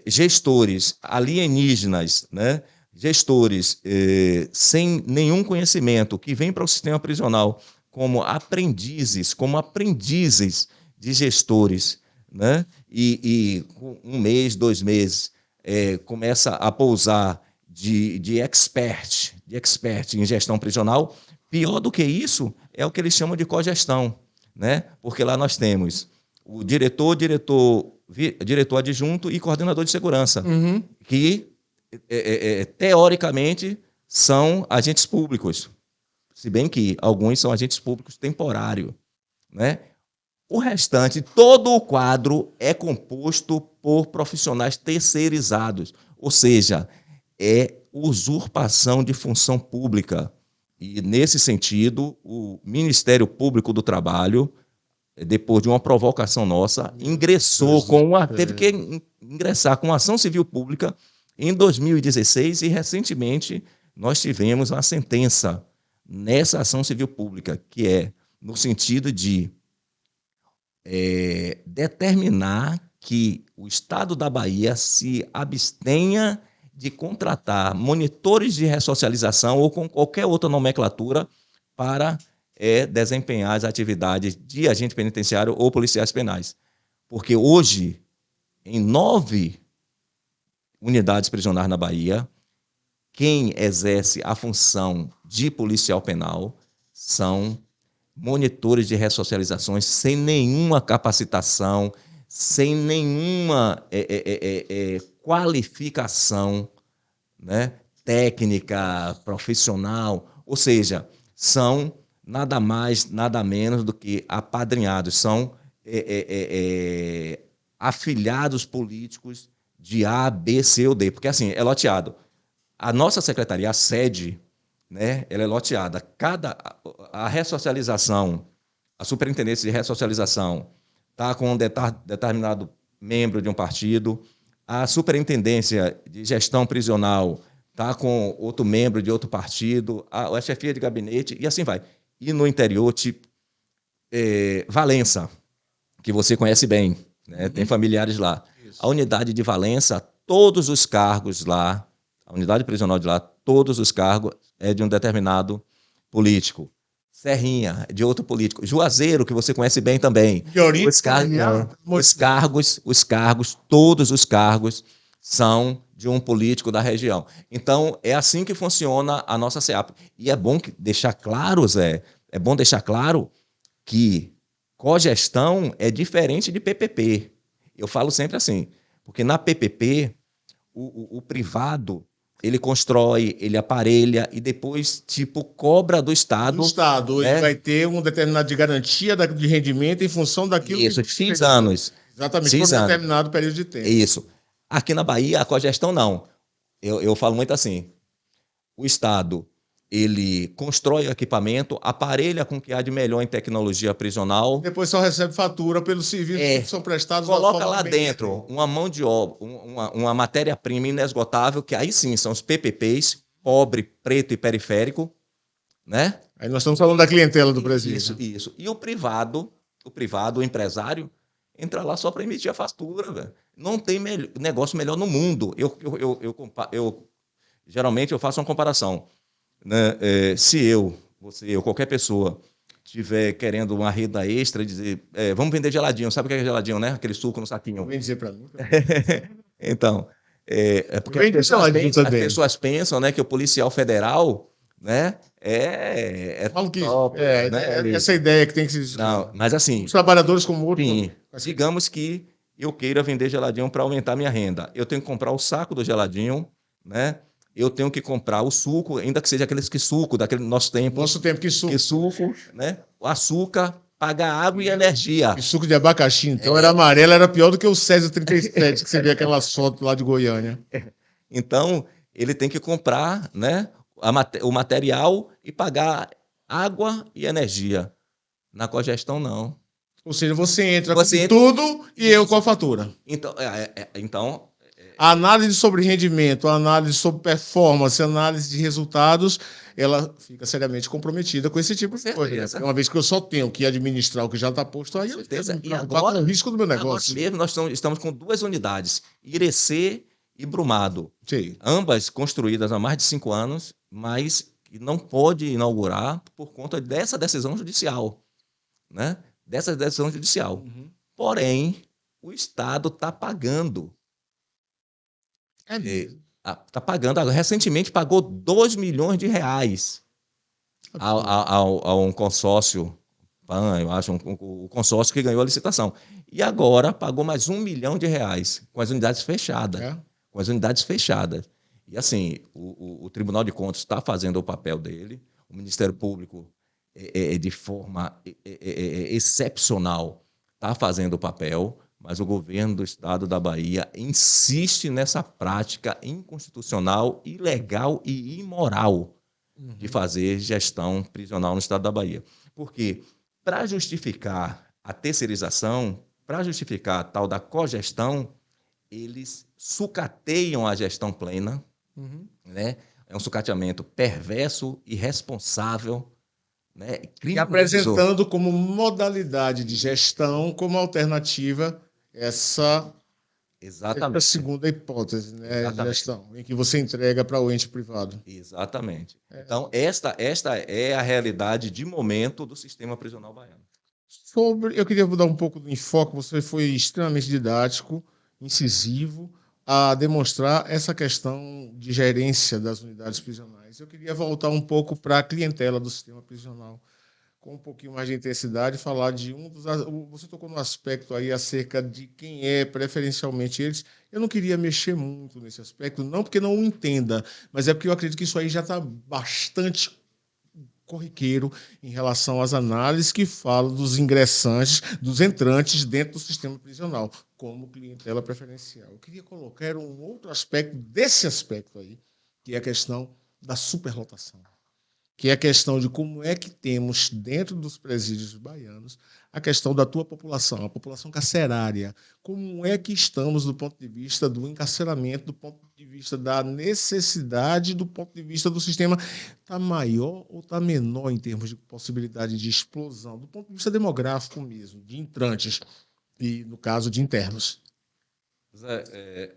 gestores alienígenas, né? Gestores sem nenhum conhecimento, que vêm para o sistema prisional como aprendizes de gestores, né? E com 1 mês, 2 meses, começa a pousar de expert em gestão prisional. Pior do que isso é o que eles chamam de cogestão, né? Porque lá nós temos o diretor adjunto e coordenador de segurança, que, teoricamente, são agentes públicos, se bem que alguns são agentes públicos temporários, né? O restante, todo o quadro é composto por profissionais terceirizados, ou seja, é usurpação de função pública. E, nesse sentido, o Ministério Público do Trabalho, depois de uma provocação nossa, teve que ingressar com ação civil pública em 2016 e, recentemente, nós tivemos uma sentença nessa ação civil pública, que é no sentido de determinar que o Estado da Bahia se abstenha de contratar monitores de ressocialização ou com qualquer outra nomenclatura para desempenhar as atividades de agente penitenciário ou policiais penais. Porque hoje, em 9 unidades prisionais na Bahia, quem exerce a função de policial penal são monitores de ressocializações sem nenhuma capacitação, sem nenhuma qualificação, né, técnica, profissional, ou seja, são nada mais, nada menos do que apadrinhados, são afiliados políticos de A, B, C ou D, porque assim, é loteado. A nossa secretaria, a sede, né, ela é loteada. A ressocialização, a superintendência de ressocialização está com um determinado membro de um partido, a superintendência de gestão prisional está com outro membro de outro partido, a chefia de gabinete, e assim vai. E no interior, tipo, Valença, que você conhece bem, né? Tem familiares lá. Isso. A unidade de Valença, todos os cargos lá, a unidade prisional de lá, todos os cargos é de um determinado político. Serrinha, de outro político. Juazeiro, que você conhece bem também. Os cargos, todos os cargos são de um político da região. Então, é assim que funciona a nossa SEAP. E é bom deixar claro, Zé, é bom deixar claro que cogestão é diferente de PPP. Eu falo sempre assim, porque na PPP, o privado, ele constrói, ele aparelha e depois, tipo, cobra do Estado. Do Estado, né? Ele vai ter um determinado de garantia de rendimento em função daquilo. Isso, X anos. Exatamente, por um determinado período de tempo. Isso. Aqui na Bahia, a cogestão não. Eu falo muito assim, o Estado, ele constrói o equipamento, aparelha com o que há de melhor em tecnologia prisional. Depois só recebe fatura pelos serviços que são prestados. Coloca lá dentro uma mão de obra, uma matéria-prima inesgotável, que aí sim são os PPPs, pobre, preto e periférico, né? Aí nós estamos falando da clientela do presídio. Isso. E o privado, o empresário, entra lá só para emitir a fatura, velho. Não tem negócio melhor no mundo. Geralmente eu faço uma comparação, né? Se você ou qualquer pessoa estiver querendo uma renda extra, dizer, vamos vender geladinho, sabe o que é geladinho, né? Aquele suco no saquinho. Vem dizer para mim. Então, porque as pessoas pensam, né, que o policial federal, né, top, né? Essa ideia que tem que se... Não, mas assim... Os trabalhadores como outros... Sim, digamos que eu queira vender geladinho para aumentar minha renda. Eu tenho que comprar o saco do geladinho, né? Eu tenho que comprar o suco, ainda que seja aqueles que suco, daquele nosso tempo. Nosso tempo que suco. Que suco, né? O açúcar, pagar água e energia. E suco de abacaxi, então era amarelo, era pior do que o César 37, que você vê aquela foto lá de Goiânia. Então, ele tem que comprar, né, o material e pagar água e energia. Na cogestão, não. Ou seja, você entra com tudo e eu com a fatura. Então, a análise sobre rendimento, a análise sobre performance, a análise de resultados, ela fica seriamente comprometida com esse tipo de coisa. Né? Uma vez que eu só tenho que administrar o que já está posto aí, e agora o risco do meu negócio. Agora mesmo nós estamos com 2 unidades, Irecê e Brumado. Sim. Ambas construídas há mais de 5 anos, mas não pode inaugurar por conta dessa decisão judicial. Né? Dessa decisão judicial. Uhum. Porém, o Estado está pagando. Está pagando. Recentemente pagou R$2 milhões a um consórcio, eu acho, o consórcio que ganhou a licitação. E agora pagou mais R$1 milhão com as unidades fechadas. Com as unidades fechadas. E assim, o Tribunal de Contas está fazendo o papel dele, o Ministério Público, de forma excepcional, está fazendo o papel, mas o governo do Estado da Bahia insiste nessa prática inconstitucional, ilegal e imoral de fazer gestão prisional no Estado da Bahia. Porque, para justificar a terceirização, para justificar a tal da cogestão, eles sucateiam a gestão plena, né? É um sucateamento perverso, irresponsável, né, E criminoso. apresentando como modalidade de gestão, como alternativa, essa Exatamente. segunda hipótese, né, de Exatamente. gestão, em que você entrega para o ente privado. Exatamente. Então, esta é a realidade de momento do sistema prisional baiano. Eu queria mudar um pouco do enfoque, você foi extremamente didático, incisivo, a demonstrar essa questão de gerência das unidades prisionais. Eu queria voltar um pouco para a clientela do sistema prisional, com um pouquinho mais de intensidade, falar de um dos. Você tocou no aspecto aí acerca de quem é preferencialmente eles. Eu não queria mexer muito nesse aspecto, não porque não o entenda, mas é porque eu acredito que isso aí já está bastante corriqueiro em relação às análises que falam dos ingressantes, dos entrantes dentro do sistema prisional, como clientela preferencial. Eu queria colocar um outro aspecto desse aspecto aí, que é a questão da superlotação, que é a questão de como é que temos dentro dos presídios baianos a questão da tua população, a população carcerária, como é que estamos do ponto de vista do encarceramento, do ponto de vista da necessidade, do ponto de vista do sistema, está maior ou está menor em termos de possibilidade de explosão, do ponto de vista demográfico mesmo, de entrantes e, no caso, de internos. Zé,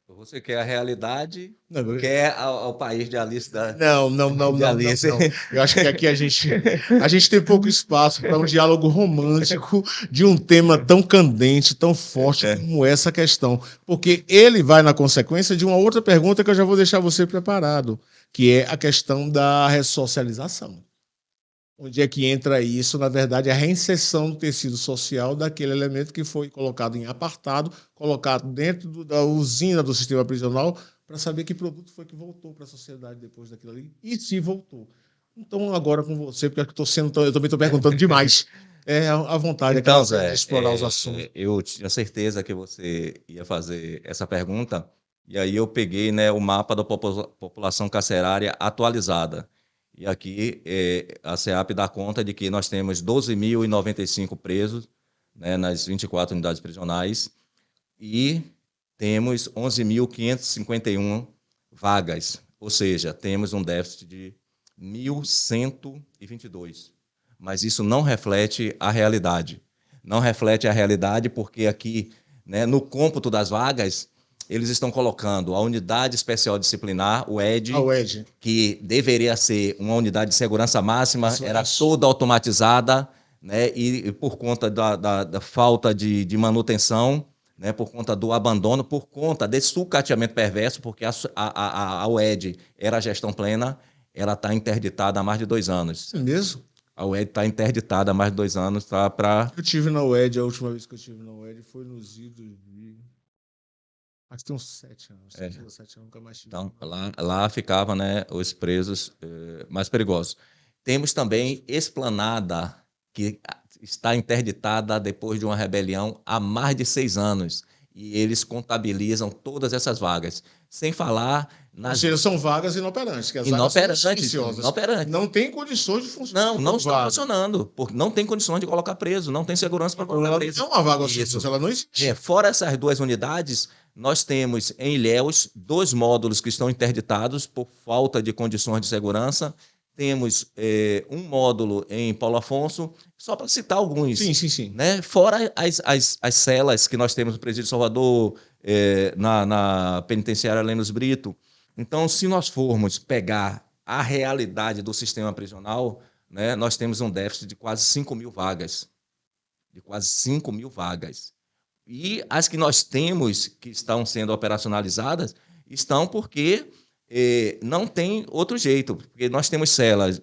você quer a realidade Não, ou quer o país de Alice não. Eu acho que aqui a gente tem pouco espaço para um diálogo romântico de um tema tão candente, tão forte como essa questão. Porque ele vai na consequência de uma outra pergunta que eu já vou deixar você preparado, que é a questão da ressocialização. Onde é que entra isso? Na verdade, a reinserção do tecido social daquele elemento que foi colocado em apartado, colocado dentro da usina do sistema prisional, para saber que produto foi que voltou para a sociedade depois daquilo ali, e se voltou. Então, agora com você, porque eu também estou perguntando demais. É a vontade Então, de Zé, explorar os assuntos. eu tinha certeza que você ia fazer essa pergunta, e aí eu peguei, né, o mapa da população carcerária atualizada. E aqui a SEAP dá conta de que nós temos 12.095 presos, né, nas 24 unidades prisionais e temos 11.551 vagas, ou seja, temos um déficit de 1.122. Mas isso não reflete a realidade. Não reflete a realidade porque aqui, né, no cômputo das vagas, eles estão colocando a unidade especial disciplinar, o ED, que deveria ser uma unidade de segurança máxima, era toda automatizada, né, e por conta da falta de manutenção, né, por conta do abandono, por conta desse sucateamento perverso, porque a UED era a gestão plena, ela está interditada há mais de 2 anos. É mesmo? A UED está interditada há mais de 2 anos. Eu tive na UED, a última vez que eu tive na UED foi nos idos de... Acho que tem uns 7 anos. 7 ou 7 anos, nunca mais tive. Então, lá ficavam, né, os presos mais perigosos. Temos também Esplanada, que está interditada depois de uma rebelião há mais de 6 anos. E eles contabilizam todas essas vagas. Sem falar nas... Ou seja, são vagas inoperantes, que as inoperantes, vagas são inoperantes. Não tem condições de funcionar. Não está funcionando, porque não tem condições de colocar preso, não tem segurança para colocar preso. É uma vaga ociosa, ela não existe. Fora essas 2 unidades, nós temos em Ilhéus 2 módulos que estão interditados por falta de condições de segurança. Temos um módulo em Paulo Afonso, só para citar alguns. Sim. Né? Fora as celas que nós temos no Presídio Salvador, na penitenciária Lemos Brito. Então, se nós formos pegar a realidade do sistema prisional, né, nós temos um déficit de quase 5.000 vagas. De quase 5.000 vagas. E as que nós temos, que estão sendo operacionalizadas, estão porque não tem outro jeito. Porque nós temos celas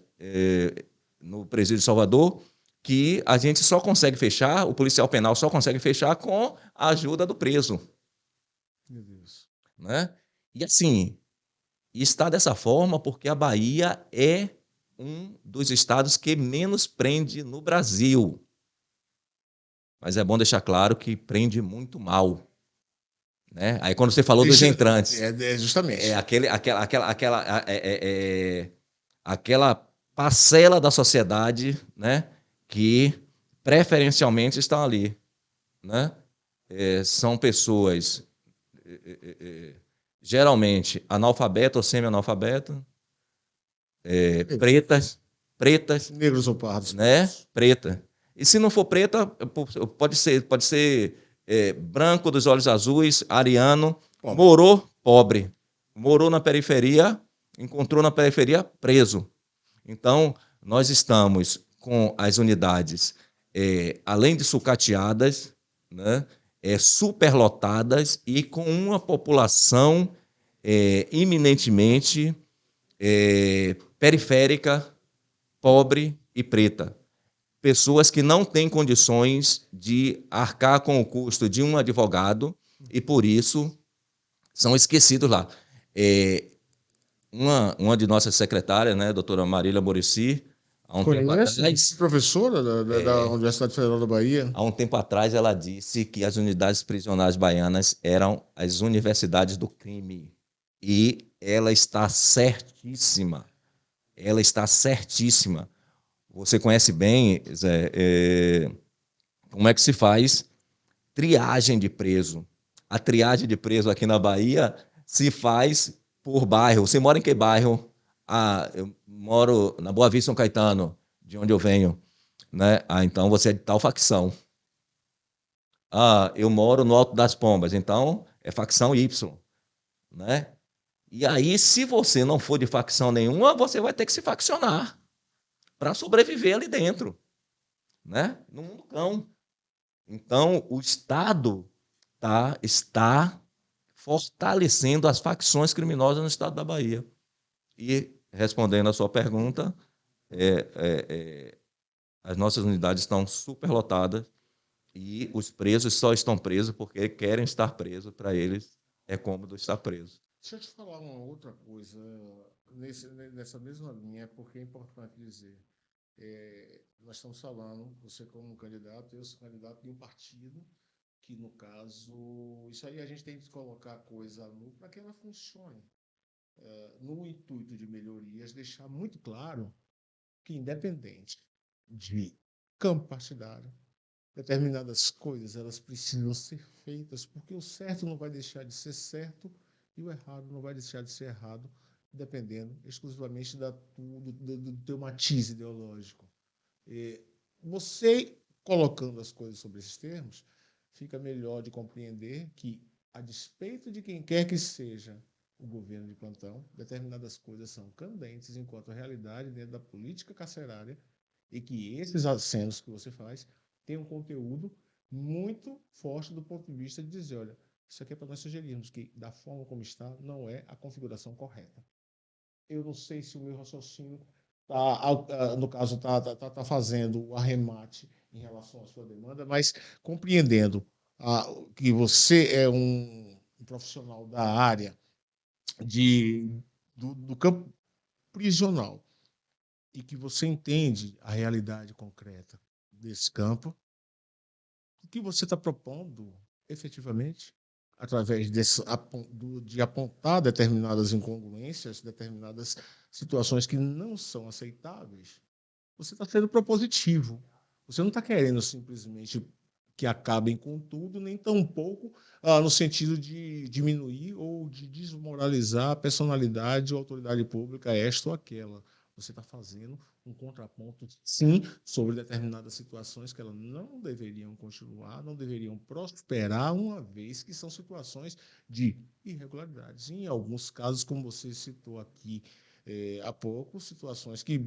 no Presídio de Salvador que a gente só consegue fechar, o policial penal só consegue fechar com a ajuda do preso. Meu Deus. Né? E assim, está dessa forma porque a Bahia é um dos estados que menos prende no Brasil. Mas é bom deixar claro que prende muito mal. Né? Aí quando você falou dos entrantes... justamente. Aquela parcela da sociedade, né, que preferencialmente estão ali. Né? São pessoas... geralmente analfabeta ou semi-analfabeta, pretas, pretas, Negros ou pardos. né? Preta. E se não for preta, pode ser branco, dos olhos azuis, ariano, Pobre. morou, pobre. Morou na periferia, encontrou na periferia, preso. Então, nós estamos com as unidades, além de sucateadas, né, superlotadas e com uma população iminentemente periférica, pobre e preta. Pessoas que não têm condições de arcar com o custo de um advogado e, por isso, são esquecidos lá. Uma de nossas secretárias, né, doutora Marília Morici, há um tempo atrás, professora da Universidade Federal da Bahia. há um tempo atrás, ela disse que as unidades prisionais baianas eram as universidades do crime. E ela está certíssima. Ela está certíssima. Você conhece bem, Zé, como é que se faz triagem de preso. A triagem de preso aqui na Bahia se faz por bairro. Você mora em que bairro? Eu moro na Boa Vista, São Caetano, de onde eu venho. Né? Então você é de tal facção. Eu moro no Alto das Pombas, então é facção Y. Né? E aí, se você não for de facção nenhuma, você vai ter que se faccionar para sobreviver ali dentro. Né? No mundo cão. Então, o Estado está fortalecendo as facções criminosas no estado da Bahia. E, respondendo a sua pergunta, as nossas unidades estão superlotadas e os presos só estão presos porque querem estar presos. Para eles, é cômodo estar preso. Deixa eu te falar uma outra coisa nessa mesma linha, porque é importante dizer. Nós estamos falando, você como candidato, eu sou candidato de um partido, que no caso, isso aí a gente tem que colocar a coisa para que ela funcione. No intuito de melhorias, deixar muito claro que, independente de campo partidário, determinadas coisas elas precisam ser feitas, porque o certo não vai deixar de ser certo e o errado não vai deixar de ser errado, dependendo exclusivamente do teu matiz ideológico. Você colocando as coisas sobre esses termos, fica melhor de compreender que, a despeito de quem quer que seja o governo de plantão, determinadas coisas são candentes enquanto realidade dentro da política carcerária e que esses acenos que você faz têm um conteúdo muito forte do ponto de vista de dizer, olha, isso aqui é para nós sugerirmos que, da forma como está, não é a configuração correta. Eu não sei se o meu raciocínio no caso, está fazendo o arremate em relação à sua demanda, mas compreendendo que você é um profissional da área do campo prisional e que você entende a realidade concreta desse campo, o que você está propondo efetivamente, através de apontar determinadas incongruências, determinadas situações que não são aceitáveis, você está sendo propositivo. Você não está querendo simplesmente que acabem com tudo, nem tampouco no sentido de diminuir ou de desmoralizar a personalidade ou autoridade pública, esta ou aquela. Você está fazendo um contraponto, sim, sobre determinadas situações que elas não deveriam continuar, não deveriam prosperar, uma vez que são situações de irregularidades. Em alguns casos, como você citou aqui há pouco, situações que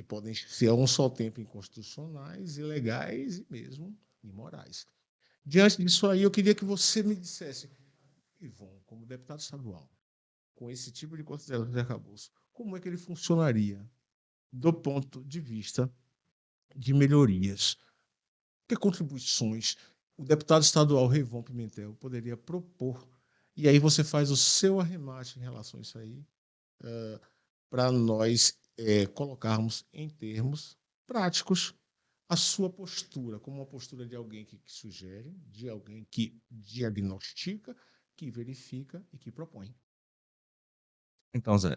podem ser a um só tempo inconstitucionais, ilegais e mesmo imorais. Diante disso aí, eu queria que você me dissesse, Ivon, como deputado estadual, com esse tipo de consideração de arcabouço, como é que ele funcionaria do ponto de vista de melhorias? Que contribuições o deputado estadual Rivon Pimentel poderia propor? E aí você faz o seu arremate em relação a isso aí, para nós colocarmos em termos práticos a sua postura, como uma postura de alguém que sugere, de alguém que diagnostica, que verifica e que propõe. Então, Zé,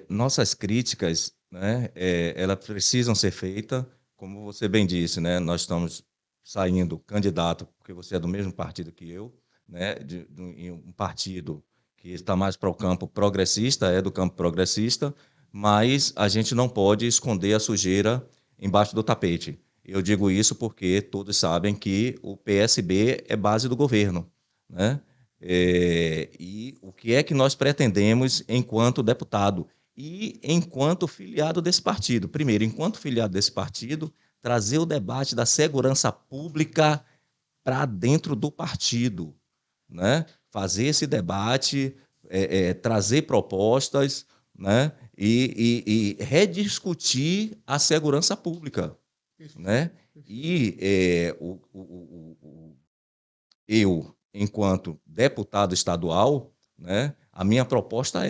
nossas críticas, né, elas precisam ser feitas, como você bem disse, né, nós estamos saindo candidato, porque você é do mesmo partido que eu, né, em um partido que está mais para o campo progressista, é do campo progressista, mas a gente não pode esconder a sujeira embaixo do tapete. Eu digo isso porque todos sabem que o PSB é base do governo, né? E o que é que nós pretendemos enquanto deputado e enquanto filiado desse partido? Primeiro, enquanto filiado desse partido, trazer o debate da segurança pública para dentro do partido, né? Fazer esse debate, trazer propostas, né? E rediscutir a segurança pública, né? E eu, enquanto deputado estadual, né, a minha proposta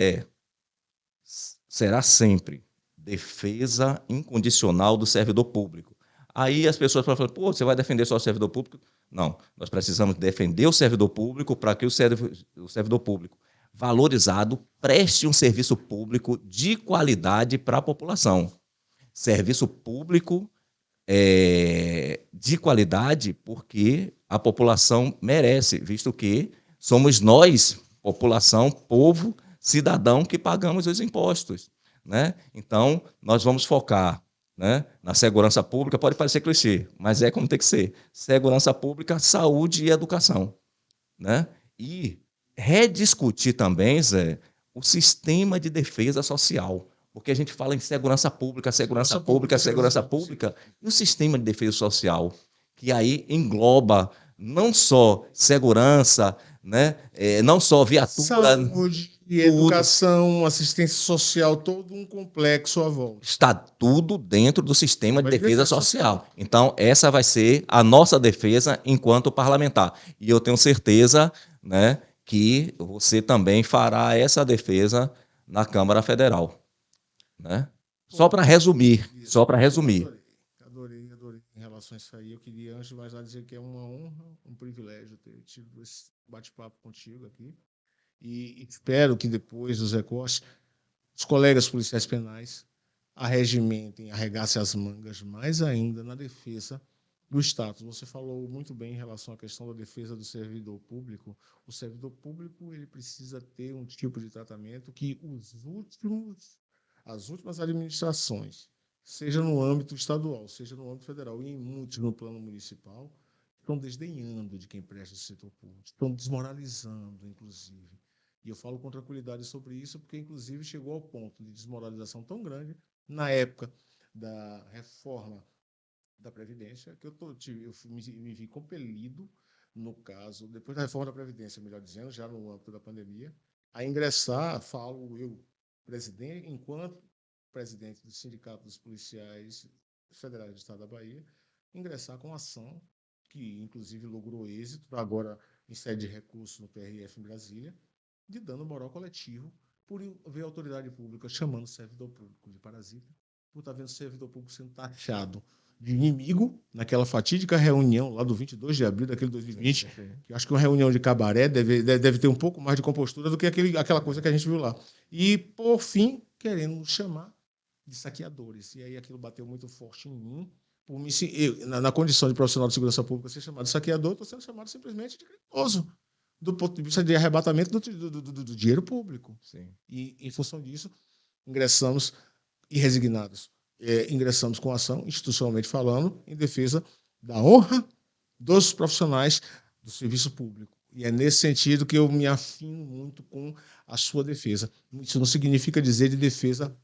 será sempre defesa incondicional do servidor público. Aí as pessoas falam, pô, você vai defender só o servidor público? Não, nós precisamos defender o servidor público para que o servidor público valorizado preste um serviço público de qualidade para a população. Serviço público de qualidade porque a população merece, visto que somos nós, população, povo, cidadão, que pagamos os impostos, né? Então, nós vamos focar, né, na segurança pública, pode parecer clichê, mas é como tem que ser. Segurança pública, saúde e educação, né? E rediscutir também, Zé, o sistema de defesa social, porque a gente fala em segurança pública, e o sistema de defesa social, que aí engloba não só segurança, né, não só viatura, saúde e educação, assistência social, todo um complexo à volta. Está tudo dentro do sistema de defesa social. Então, essa vai ser a nossa defesa enquanto parlamentar. E eu tenho certeza, né, que você também fará essa defesa na Câmara Federal, né? Só para resumir. Adorei em relação a isso aí. Eu queria, antes de mais nada, dizer que é uma honra, um privilégio ter tido esse bate-papo contigo aqui. E espero que depois dos recortes, os colegas policiais penais arregimentem, arregassem as mangas mais ainda na defesa do status. Você falou muito bem em relação à questão da defesa do servidor público. O servidor público ele precisa ter um tipo de tratamento que as últimas administrações, seja no âmbito estadual, seja no âmbito federal e em muitos no plano municipal, estão desdenhando de quem presta o setor público, estão desmoralizando, inclusive. E eu falo com tranquilidade sobre isso, porque, inclusive, chegou ao ponto de desmoralização tão grande na época da reforma da Previdência, que eu me vi compelido, no caso, depois da reforma da Previdência, melhor dizendo, já no âmbito da pandemia, a ingressar, falo eu, presidente, enquanto presidente do Sindicato dos Policiais Federais do Estado da Bahia, ingressar com ação, que inclusive logrou êxito, agora em sede de recurso no TRF em Brasília, de dano moral coletivo, por ver a autoridade pública chamando o servidor público de parasita, por estar vendo o servidor público sendo taxado de inimigo naquela fatídica reunião lá do 22 de abril daquele 2020, que eu acho que uma reunião de cabaré deve ter um pouco mais de compostura do que aquela coisa que a gente viu lá. E, por fim, querendo nos chamar de saqueadores. E aí aquilo bateu muito forte em mim. Por mim, na condição de profissional de segurança pública, ser chamado de saqueador, estou sendo chamado simplesmente de criminoso, do ponto de vista de arrebatamento do dinheiro público. Sim. E, em função disso, ingressamos irresignados. Ingressamos com ação, institucionalmente falando, em defesa da honra dos profissionais do serviço público. E é nesse sentido que eu me afino muito com a sua defesa. Isso não significa dizer de defesa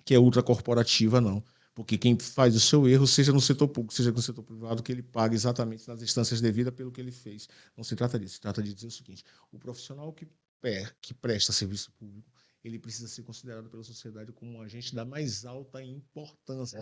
que é ultracorporativa, não. Porque quem faz o seu erro, seja no setor público, seja no setor privado, que ele pague exatamente nas instâncias devidas pelo que ele fez. Não se trata disso. Se trata de dizer o seguinte: o profissional que presta serviço público, ele precisa ser considerado pela sociedade como um agente da mais alta importância.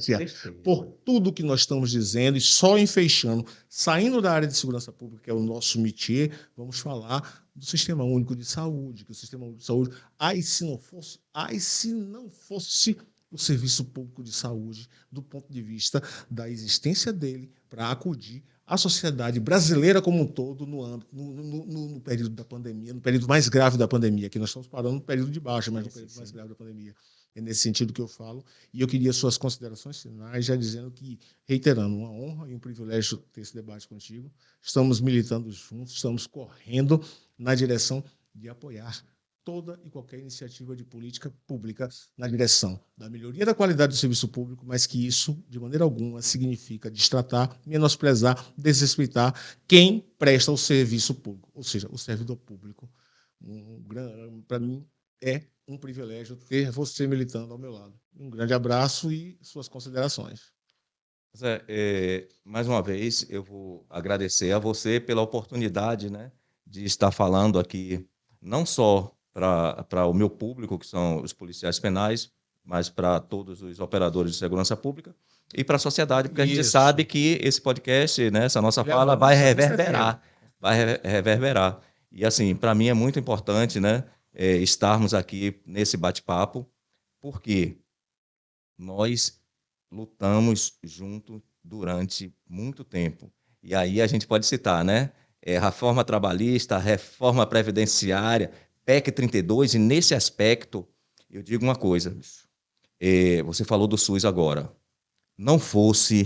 Por tudo que nós estamos dizendo, e só enfeixando, saindo da área de segurança pública, que é o nosso métier, vamos falar do Sistema Único de Saúde, que o Sistema Único de Saúde, se não fosse o serviço público de saúde, do ponto de vista da existência dele para acudir à sociedade brasileira como um todo no período da pandemia, no período mais grave da pandemia, que nós estamos parando no período de baixa, mas no período mais grave da pandemia. É nesse sentido que eu falo, e eu queria suas considerações finais, já dizendo que, reiterando, uma honra e um privilégio ter esse debate contigo. Estamos militando juntos, estamos correndo na direção de apoiar toda e qualquer iniciativa de política pública na direção da melhoria da qualidade do serviço público, mas que isso, de maneira alguma, significa destratar, menosprezar, desrespeitar quem presta o serviço público, ou seja, o servidor público. Para mim, é um privilégio ter você militando ao meu lado. Um grande abraço e suas considerações. Zé, mais uma vez, eu vou agradecer a você pela oportunidade, né, de estar falando aqui, não só para o meu público, que são os policiais penais, mas para todos os operadores de segurança pública e para a sociedade, porque a gente sabe que esse podcast, né, essa nossa fala vai reverberar, E, assim, para mim é muito importante, né, estarmos aqui nesse bate-papo, porque nós lutamos junto durante muito tempo. E aí a gente pode citar, né? Reforma trabalhista, reforma previdenciária, PEC 32, e nesse aspecto, eu digo uma coisa, você falou do SUS agora, não fosse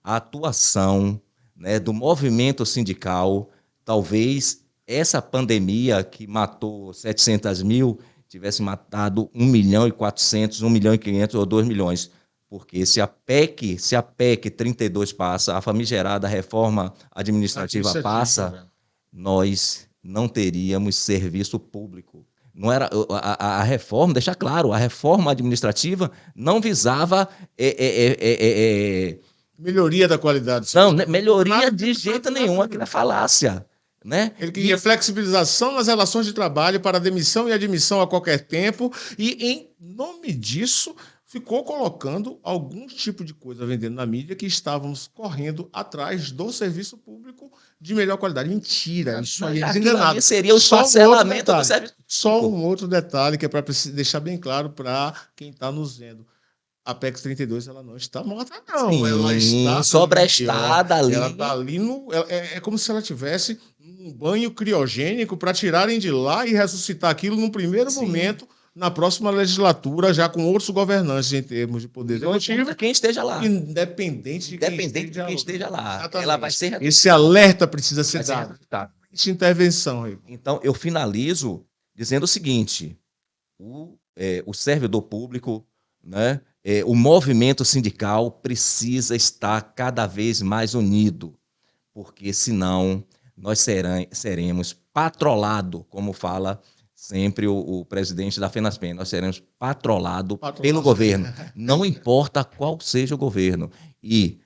a atuação, né, do movimento sindical, talvez essa pandemia que matou 700 mil tivesse matado 1.400.000, 1.500.000 ou 2 milhões. Porque se a PEC 32 passa, a famigerada reforma administrativa passa, nós não teríamos serviço público. Não era a reforma, deixa claro, a reforma administrativa não visava melhoria da qualidade. Não, melhoria de jeito nenhum, aquilo é falácia. Né? Ele queria flexibilização nas relações de trabalho para demissão e admissão a qualquer tempo, e em nome disso ficou colocando algum tipo de coisa vendendo na mídia que estávamos correndo atrás do serviço público de melhor qualidade. Mentira, isso aí é desenganado. Seria o esfacelamento do serviço. Só um outro detalhe que é para deixar bem claro para quem está nos vendo. A PEC 32 ela não está morta, não. Sim, ela está sobrestada ali. Ela está ali é como se ela tivesse um banho criogênico para tirarem de lá e ressuscitar aquilo num primeiro momento, na próxima legislatura, já com outros governantes em termos de poder executivo. Quem esteja lá. Independente de quem esteja lá. Ela vai ser... Esse alerta precisa ser dado. Essa intervenção aí. Então, eu finalizo dizendo o seguinte: o servidor público, né? O movimento sindical precisa estar cada vez mais unido, porque senão nós seremos patrolados, como fala sempre o presidente da FENASPEN, nós seremos patrolados pelo governo, não importa qual seja o governo. E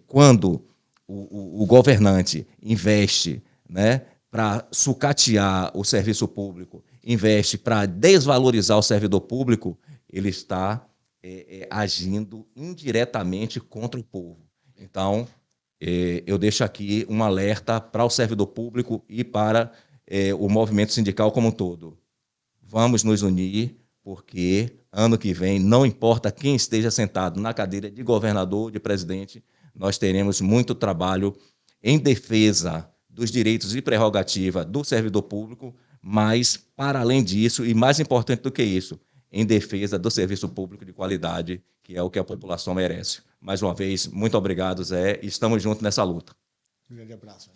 quando o governante investe, né, para sucatear o serviço público, investe para desvalorizar o servidor público, ele está agindo indiretamente contra o povo. Então, eu deixo aqui um alerta para o servidor público e para o movimento sindical como um todo. Vamos nos unir, porque ano que vem, não importa quem esteja sentado na cadeira de governador, de presidente, nós teremos muito trabalho em defesa dos direitos e prerrogativas do servidor público, mas, para além disso, e mais importante do que isso, em defesa do serviço público de qualidade, que é o que a população merece. Mais uma vez, muito obrigado, Zé, e estamos juntos nessa luta. Um grande abraço.